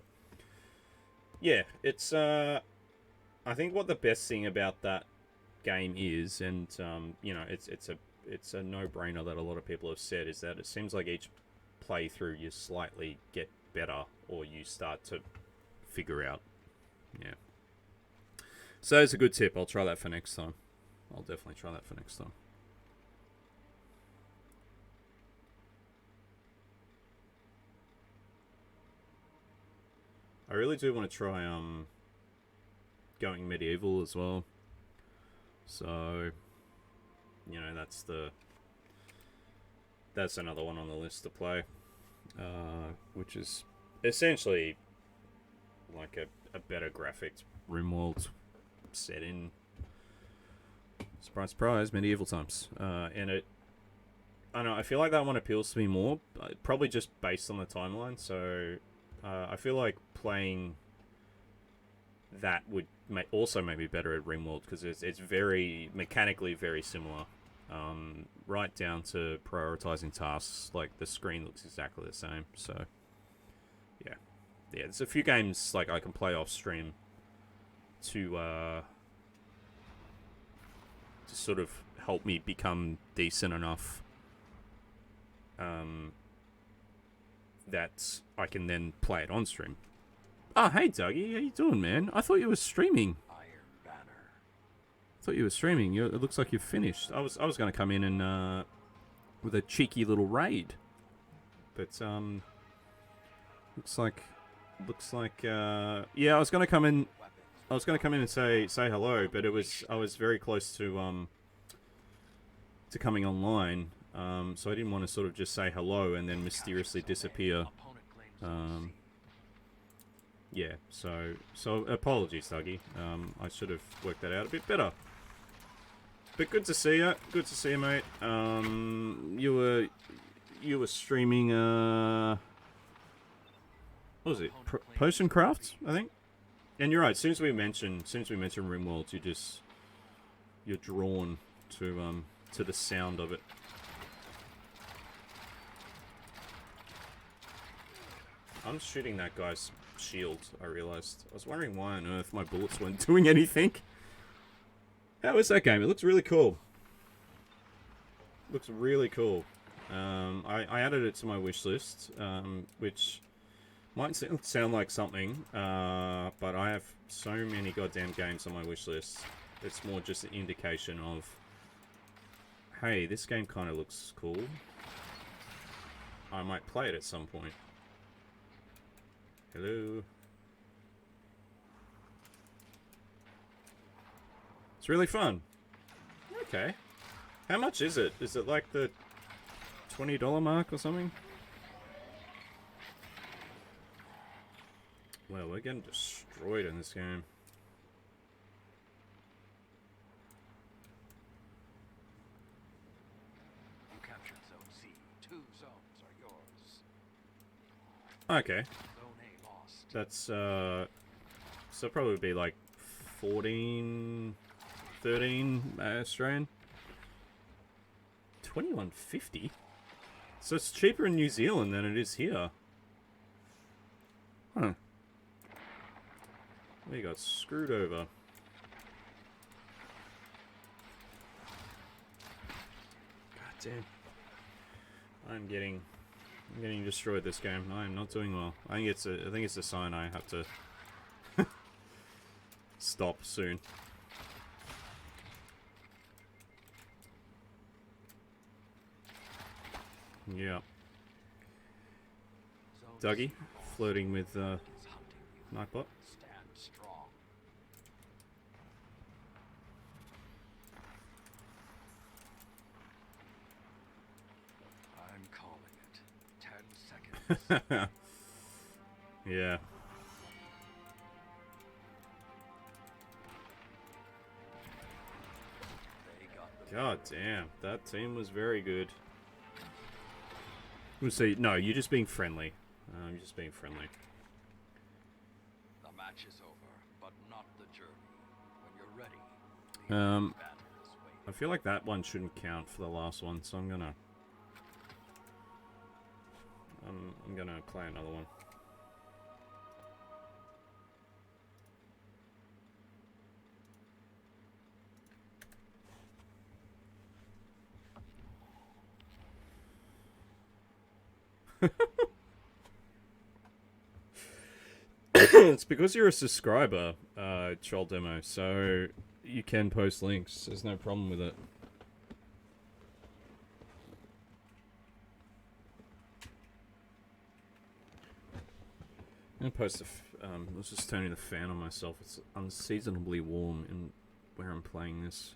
yeah, it's I think what the best thing about that game is, and it's a no-brainer that a lot of people have said, is that it seems like each playthrough you slightly get better, or you start to figure out. Yeah. So it's a good tip. I'll try that for next time. I'll definitely try that for next time. I really do want to try going medieval as well. So, that's another one on the list to play, which is essentially like a better graphics RimWorld set in, surprise surprise, medieval times. And I don't know, I feel like that one appeals to me more, probably just based on the timeline. So I feel like playing that would also make me better at RimWorld, because it's very mechanically very similar. right down to prioritizing tasks. Like the screen looks exactly the same. So yeah, there's a few games like I can play off stream to sort of help me become decent enough that I can then play it on stream. Oh, hey Dougie, how you doing, man? I thought you were streaming. Iron Banner. Thought you were streaming. It looks like you've finished. I was going to come in and with a cheeky little raid, but looks like yeah, I was going to come in. I was going to come in and say hello, but I was very close to coming online, so I didn't want to sort of just say hello and then mysteriously disappear. Yeah, so apologies, Dougie. I should have worked that out a bit better. But good to see you. Good to see you, mate. You were streaming. What was it? Potion Craft, I think. And you're right. As soon as we mention RimWorld, you're drawn to the sound of it. I'm shooting that guy's shield, I realized. I was wondering why on earth my bullets weren't doing anything. How is that game? It looks really cool. Looks really cool. I added it to my wish list, which might sound like something, but I have so many goddamn games on my wish list. It's more just an indication of, hey, this game kind of looks cool. I might play it at some point. Hello. It's really fun. Okay. How much is it? Is it like the $20 mark or something? Well, we're getting destroyed in this game. You captured Zone C. 2 zones are yours. Okay. Zone A lost. That's, so probably be like 14, 13 Australian. 21.50? So it's cheaper in New Zealand than it is here. Huh. We got screwed over. God damn. I'm getting destroyed this game. I am not doing well. I think it's a sign I have to stop soon. Yeah. Zone Dougie, C flirting with is hunting you. Nightbot. Stand strong. I'm calling it. 10 seconds. Yeah. They got the God damn, that team was very good. We'll see. No, you're just being friendly. You're just being friendly. The match is over, but not the journey. When you're ready, Um, the banner is waiting. I feel like that one shouldn't count for the last one, so I'm gonna play another one. It's because you're a subscriber, Troll Demo, so you can post links. There's no problem with it. I'm gonna post let's just turning the fan on myself. It's unseasonably warm in where I'm playing this.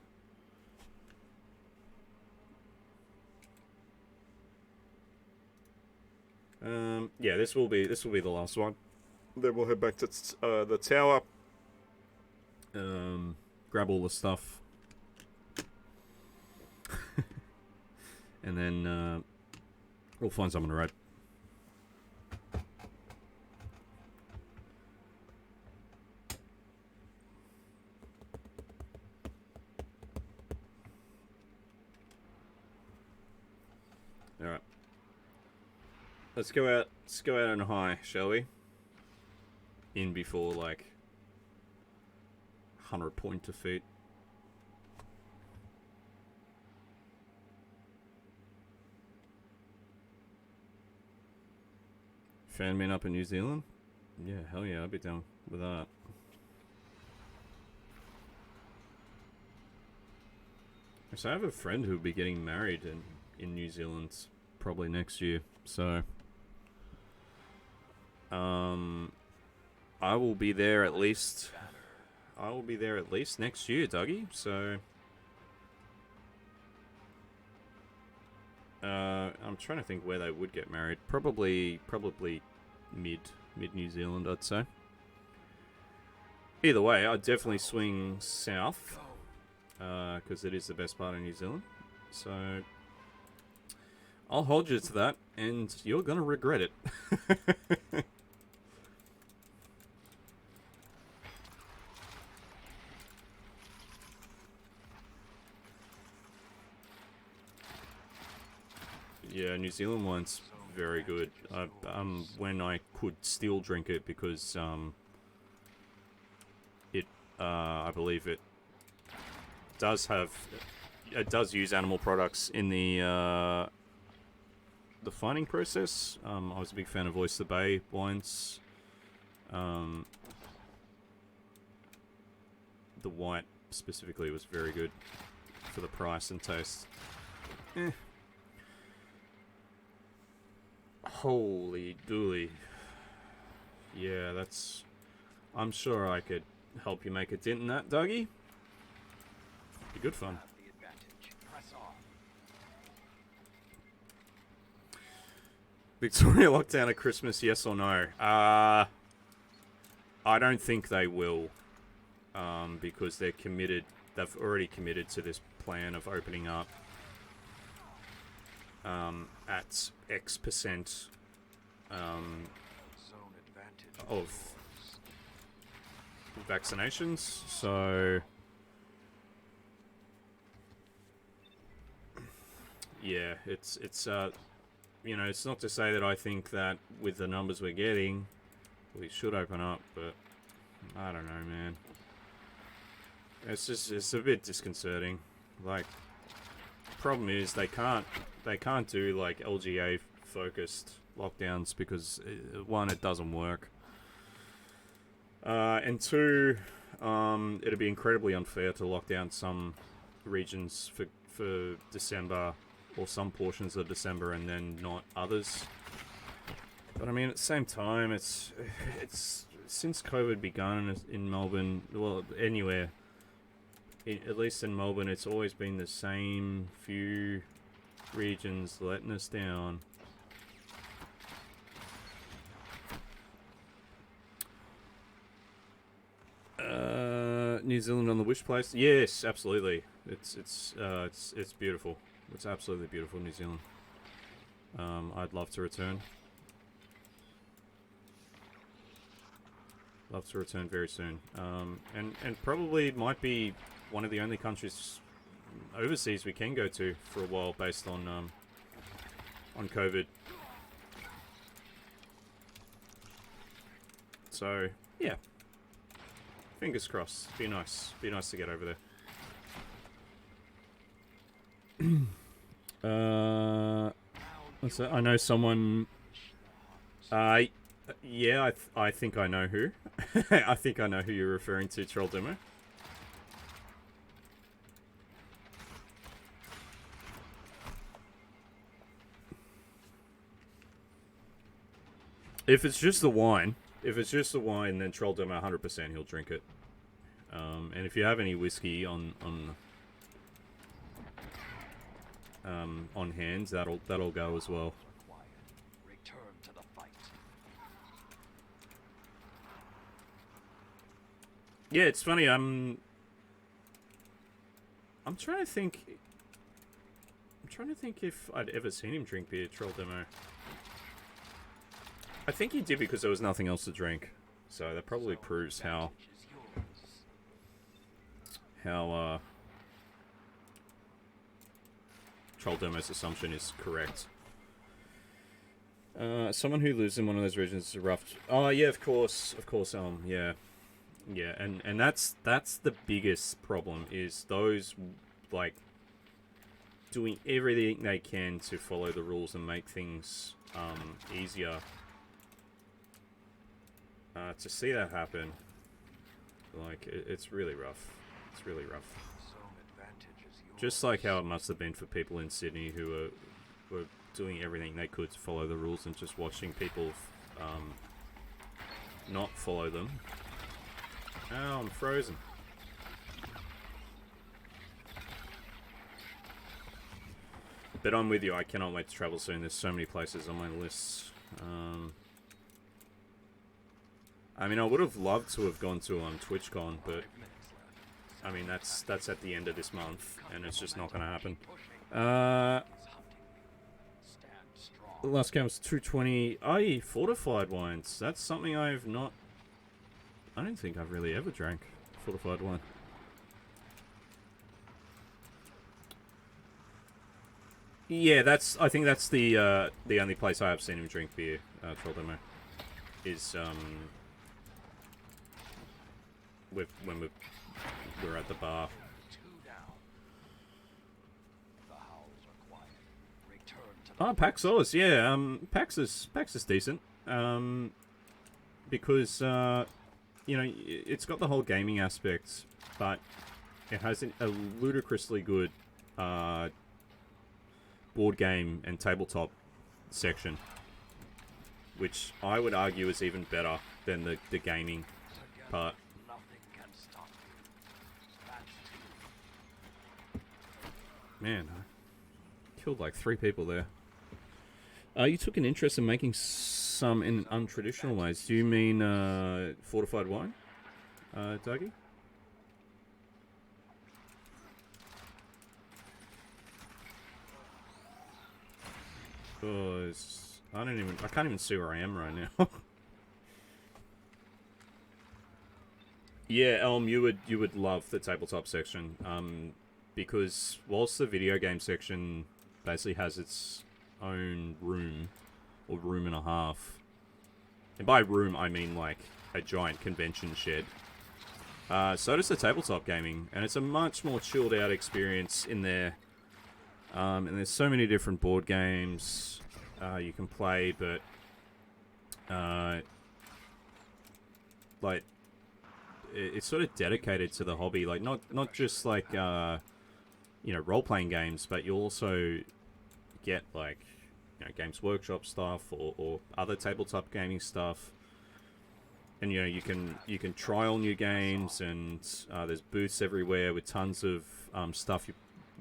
Yeah, this will be the last one. Then we'll head back to the tower. Grab all the stuff. And then we'll find someone to raid. All right. Let's go out. Let's go out on a high, shall we? In before like 100-point defeat. Fan man up in New Zealand? Yeah, hell yeah, I'd be down with that. So I have a friend who'll be getting married in New Zealand probably next year. So I will be there at least. I will be there at least next year, Dougie. So I'm trying to think where they would get married. Probably mid New Zealand, I'd say. Either way, I'd definitely swing south, because it is the best part of New Zealand. So I'll hold you to that, and you're gonna regret it. Yeah, New Zealand one's very good. When I could still drink it, because I believe it does use animal products in the fining process. I was a big fan of Oyster Bay wines. The white specifically was very good for the price and taste. Holy dooly. Yeah, that's... I'm sure I could help you make a dent in that, Dougie. Be good fun. The advantage. Press on. Victoria lockdown at Christmas, yes or no? I don't think they will. Because they're committed. They've already committed to this plan of opening up at X% Zone advantage. of vaccinations. So yeah, it's you know, it's not to say that I think that with the numbers we're getting we should open up, but I don't know, man. It's a bit disconcerting. Like, problem is they can't do like LGA focused lockdowns because one, it doesn't work, and two, it'd be incredibly unfair to lock down some regions for December or some portions of December and then not others. But I mean, at the same time, it's since COVID begun in Melbourne, well, anywhere, at least in Melbourne, it's always been the same few regions letting us down. New Zealand on the wish place? Yes, absolutely. It's beautiful. It's absolutely beautiful, New Zealand. I'd love to return. Love to return very soon. And probably might be one of the only countries overseas we can go to for a while based on COVID. So yeah, fingers crossed. Be nice to get over there. What's that? I know someone. Yeah, I think I know who. I think I know who you're referring to, Troll Demo. If it's just the wine, then Troll Demo 100% he'll drink it. And if you have any whiskey on hand, that'll go as well. Return to the fight. Yeah, it's funny. I'm trying to think. I'm trying to think if I'd ever seen him drink beer, Troll Demo. I think he did because there was nothing else to drink. So that probably proves how Troll Demo's assumption is correct. Someone who lives in one of those regions is rough. Oh yeah, of course. Yeah, yeah, and that's the biggest problem is those like doing everything they can to follow the rules and make things easier. To see that happen, like it's really rough. It's really rough. Some advantage is yours. Just like how it must have been for people in Sydney who were doing everything they could to follow the rules and just watching people not follow them. Oh, I'm frozen. But I'm with you. I cannot wait to travel soon. There's so many places on my list. I mean, I would have loved to have gone to TwitchCon, but 5 minutes left. I mean that's at the end of this month, and it's just not going to happen. Pushing. He's hunting. Stand strong. Last count was 220. Oh, fortified wines. That's something I've not. I don't think I've really ever drank fortified wine. Yeah, I think that's the only place I have seen him drink beer. Troll Demo is when we're at the bar. 2 down. The howls are quiet. Return to the Oh, PAX Oz, yeah. PAX is decent. Because you know, it's got the whole gaming aspect, but it has a ludicrously good board game and tabletop section, which I would argue is even better than the gaming part. nothing can stop you. Match 2. Man, I killed like 3 people there. You took an interest in making some in untraditional ways. Do you mean fortified wine, Dougie? Oh, I can't even see where I am right now. Yeah, Elm, you would love the tabletop section, because whilst the video game section basically has its own room, or room and a half, and by room I mean like a giant convention shed, so does the tabletop gaming, and it's a much more chilled out experience in there. And there's so many different board games you can play, but like it's sort of dedicated to the hobby. Like not just like you know, role playing games, but you'll also get like, you know, Games Workshop stuff or other tabletop gaming stuff. And you know, you can trial new games, and there's booths everywhere with tons of stuff you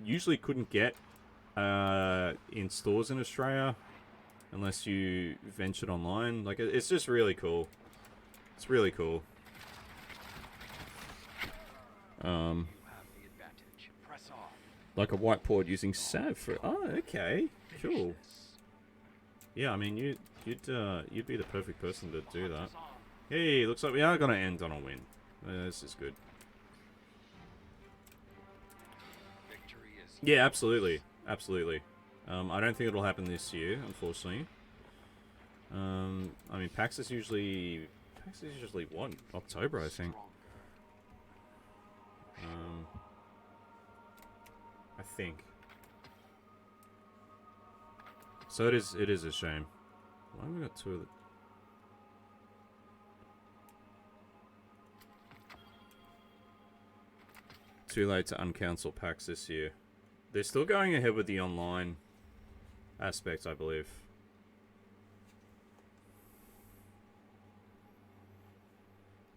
usually couldn't get in stores in Australia unless you ventured online. Like, it's just really cool. It's really cool. You have the advantage. Press on. Like a whiteboard using Sav for. Oh, okay, cool. Yeah, I mean, you'd be the perfect person to do that. Hey, looks like we are gonna end on a win. This is good. Victory is Yeah, absolutely. Absolutely. I don't think it'll happen this year, unfortunately. I mean, PAX is usually what? October, I think. I think. So it is a shame. Why have we got 2 of the... Too late to uncancel PAX this year. They're still going ahead with the online aspect, I believe.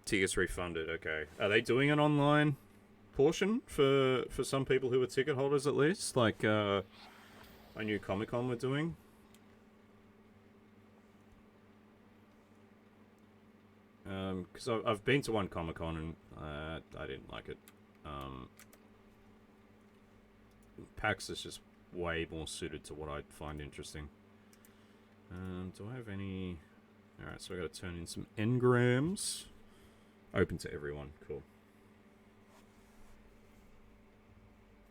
Tickets refunded, okay. Are they doing an online portion for some people who are ticket holders at least? Like I knew Comic-Con were doing? Because I've been to one Comic-Con and I didn't like it. PAX is just way more suited to what I'd find interesting. Do I have any... Alright, so I gotta turn in some engrams. Open to everyone, cool.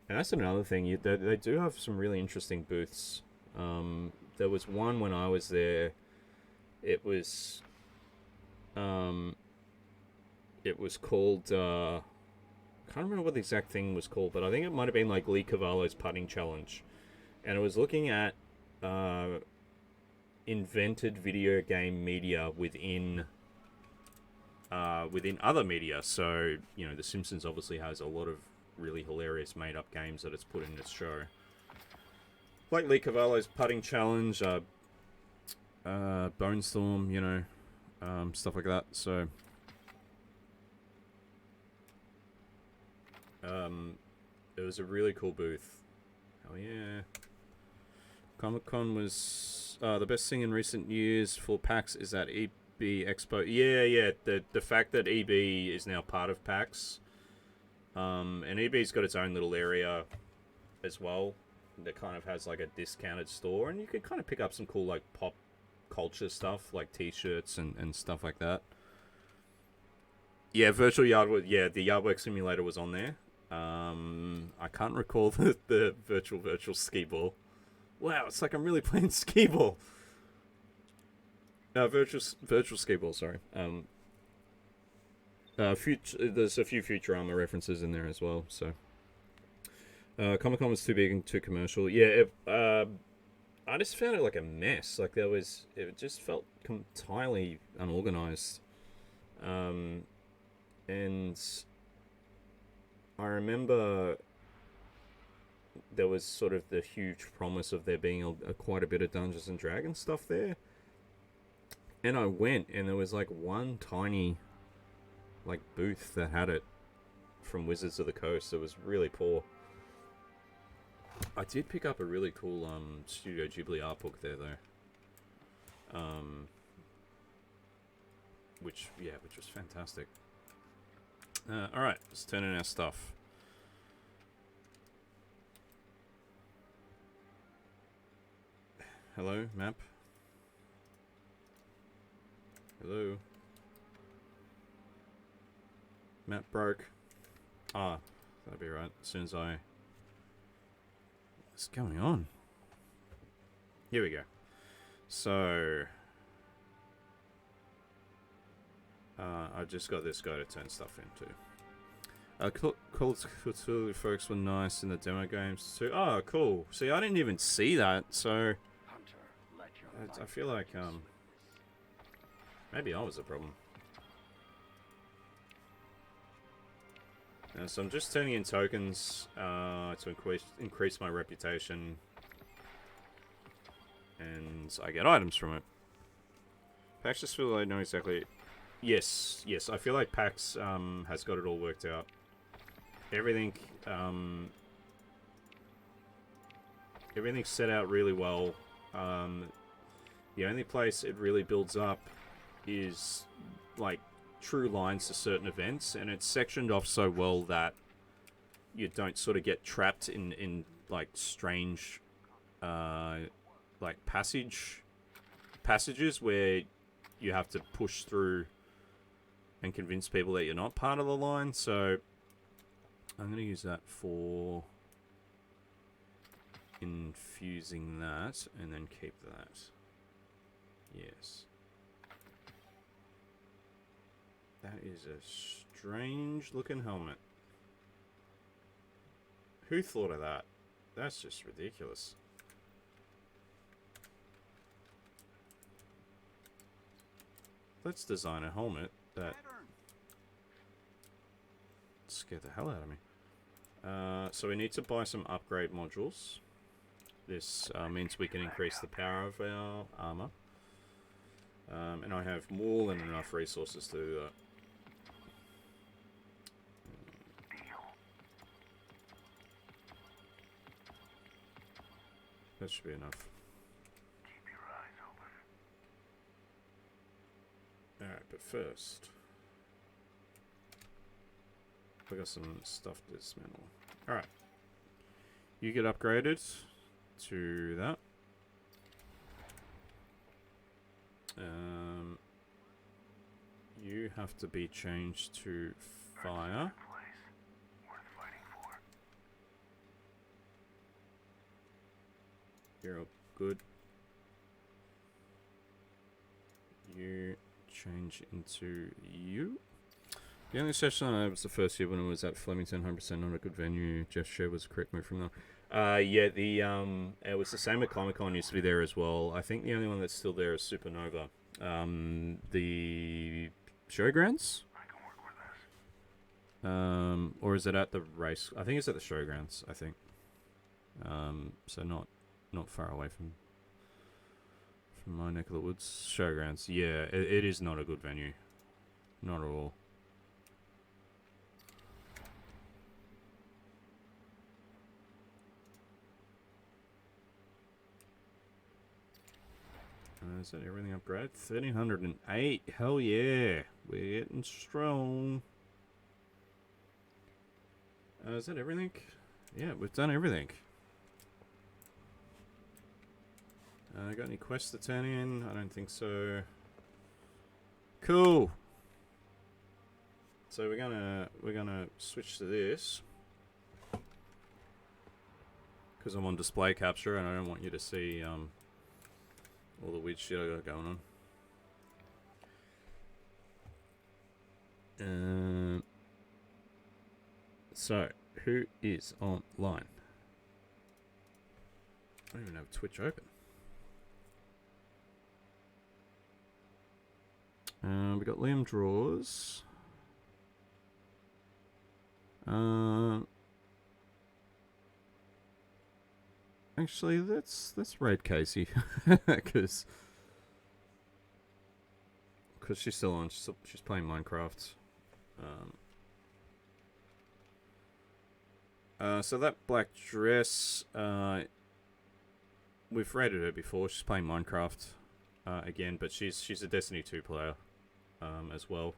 And that's another thing, they do have some really interesting booths. there was one when I was there. It was called can't remember what the exact thing was called, but I think it might have been like Lee Cavallo's putting challenge, and it was looking at invented video game media within other media. So, you know, The Simpsons obviously has a lot of really hilarious made-up games that it's put in its show. Like Lee Cavallo's putting challenge, Bone Storm, you know, stuff like that. So, it was a really cool booth. Hell yeah. Comic-Con was the best thing in recent years for PAX is that EB Expo. Yeah. The fact that EB is now part of PAX. And EB's got its own little area as well that kind of has like a discounted store, and you can kind of pick up some cool like pop culture stuff like t-shirts and stuff like that. Yeah, virtual yardwork. Yeah, the yardwork simulator was on there. I can't recall the virtual skee ball. Wow, it's like I'm really playing skee ball. Virtual skee ball. Sorry. There's a few Futurama references in there as well. So, Comic-Con was too big and too commercial. Yeah, I just found it like a mess. Like it just felt entirely unorganized. And I remember there was sort of the huge promise of there being quite a bit of Dungeons and Dragons stuff there. And I went, and there was like one tiny like booth that had it from Wizards of the Coast. It was really poor. I did pick up a really cool Studio Ghibli art book there though. Which was fantastic. Alright, let's turn in our stuff. Hello, map? Hello? Map broke. Ah, that'll be right. As soon as I... What's going on? Here we go. So... I just got this guy to turn stuff into. Call of Cthulhu folks were nice in the demo games too. Oh, cool. See, I didn't even see that, so... I feel like, maybe I was the problem. So I'm just turning in tokens to increase my reputation, and I get items from it. PAX just feel like I know exactly. Yes. I feel like PAX has got it all worked out. Everything's set out really well. The only place it really builds up is like true lines to certain events, and it's sectioned off so well that you don't sort of get trapped in like strange like passages where you have to push through and convince people that you're not part of the line. So I'm going to use that for infusing that, and then keep that. Yes. That is a strange looking helmet. Who thought of that? That's just ridiculous. Let's design a helmet that scared the hell out of me. So we need to buy some upgrade modules. This means we can increase the power of our armor. And I have more than enough resources to do that. That should be enough. Keep your eyes open. Alright, but first... we got some stuff to dismantle. Alright. You get upgraded to that. You have to be changed to fire. Worth fighting for. You're all good. You change into you. The only session I had was the first year when it was at Flemington, 100% not a good venue. Jeff Share was a correct move from them. Yeah, it was the same at Comic Con, used to be there as well. I think the only one that's still there is Supernova. The showgrounds? I can work with this. Or is it at the race? I think it's at the showgrounds, I think. So not far away from my neck of the woods. Showgrounds, yeah, it is not a good venue. Not at all. Is that everything upgrade? 1308. Hell yeah. We're getting strong. Is that everything? Yeah, we've done everything. Got any quests to turn in? I don't think so. Cool. So we're gonna switch to this because I'm on display capture and I don't want you to see all the weird shit I got going on. So, who is online? I don't even have Twitch open. We got Liam Draws. Actually, let's raid Casey because she's still on. She's playing Minecraft. So that black dress, we've raided her before. She's playing Minecraft again, but she's a Destiny 2 player as well.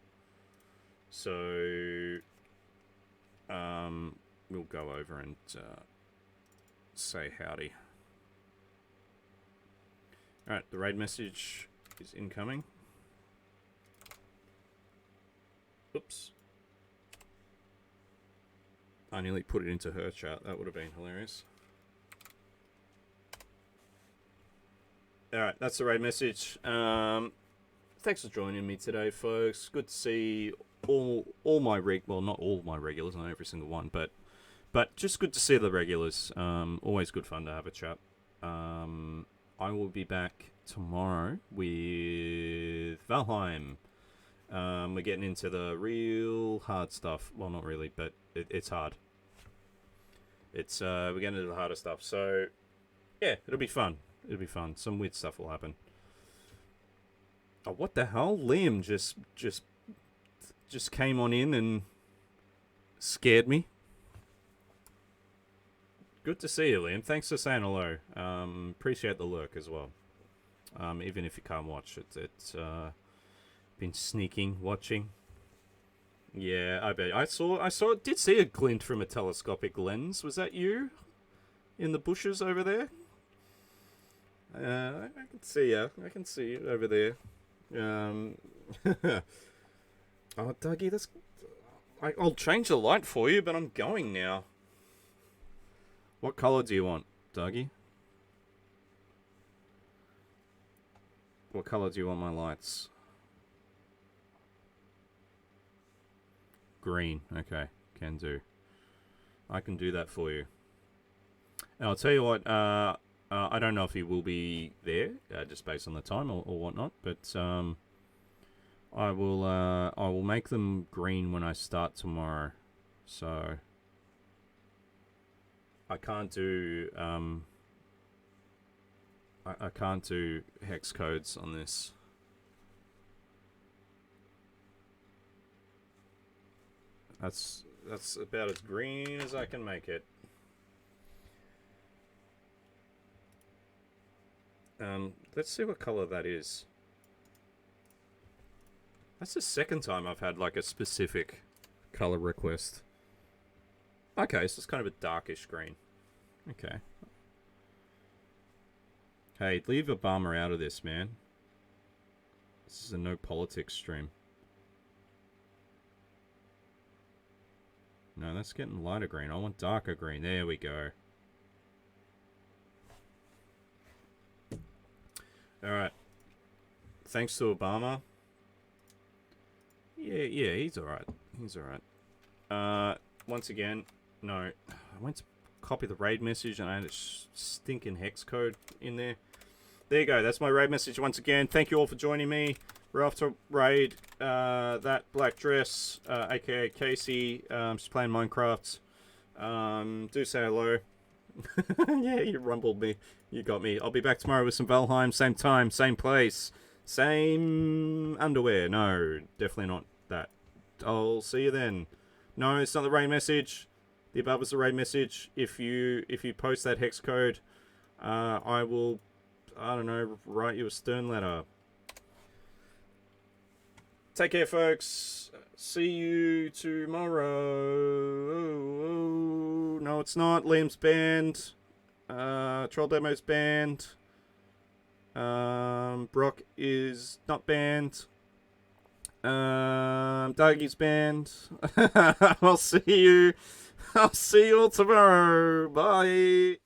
So we'll go over and say howdy. Alright, the raid message is incoming. Oops. I nearly put it into her chat. That would have been hilarious. Alright, that's the raid message. Thanks for joining me today, folks. Good to see all my well, not all my regulars, not every single one, but just good to see the regulars. Always good fun to have a chat. I will be back tomorrow with Valheim. We're getting into the real hard stuff. Well, not really, but it's hard. It's we're getting into the harder stuff. So yeah, it'll be fun. It'll be fun. Some weird stuff will happen. Oh, what the hell? Liam just came on in and scared me. Good to see you, Liam. Thanks for saying hello. Appreciate the lurk as well. Even if you can't watch it, it's been sneaking, watching. Yeah, I bet. I did see a glint from a telescopic lens. Was that you? In the bushes over there? I can see you. I can see you over there. Oh, Dougie, I'll change the light for you, but I'm going now. What color do you want, Dougie? What color do you want my lights? Green. Okay, can do. I can do that for you. And I'll tell you what, I don't know if he will be there, just based on the time or whatnot, but I will make them green when I start tomorrow. So I can't do I can't do hex codes on this. That's about as green as I can make it. Let's see what color that is. That's the second time I've had like a specific color request. Okay, so it's kind of a darkish green. Okay. Hey, leave Obama out of this, man. This is a no politics stream. No, that's getting lighter green. I want darker green. There we go. Alright. thanks to Obama. Yeah, he's alright. He's alright. Once again, no. I went to copy the raid message and I had a stinking hex code in there. There you go. That's my raid message once again. Thank you all for joining me. We're off to raid that black dress, aka Casey. She's playing Minecraft. Do say hello. Yeah, you rumbled me. You got me. I'll be back tomorrow with some Valheim. Same time, same place, same underwear. No, definitely not that. I'll see you then. No, it's not the raid message. The above is the raid message. If you post that hex code, I will, I don't know, write you a stern letter. Take care, folks. See you tomorrow. Oh, no, it's not. Liam's banned. Troll Demo's banned. Brock is not banned. Dougie's banned. I'll see you all tomorrow. Bye.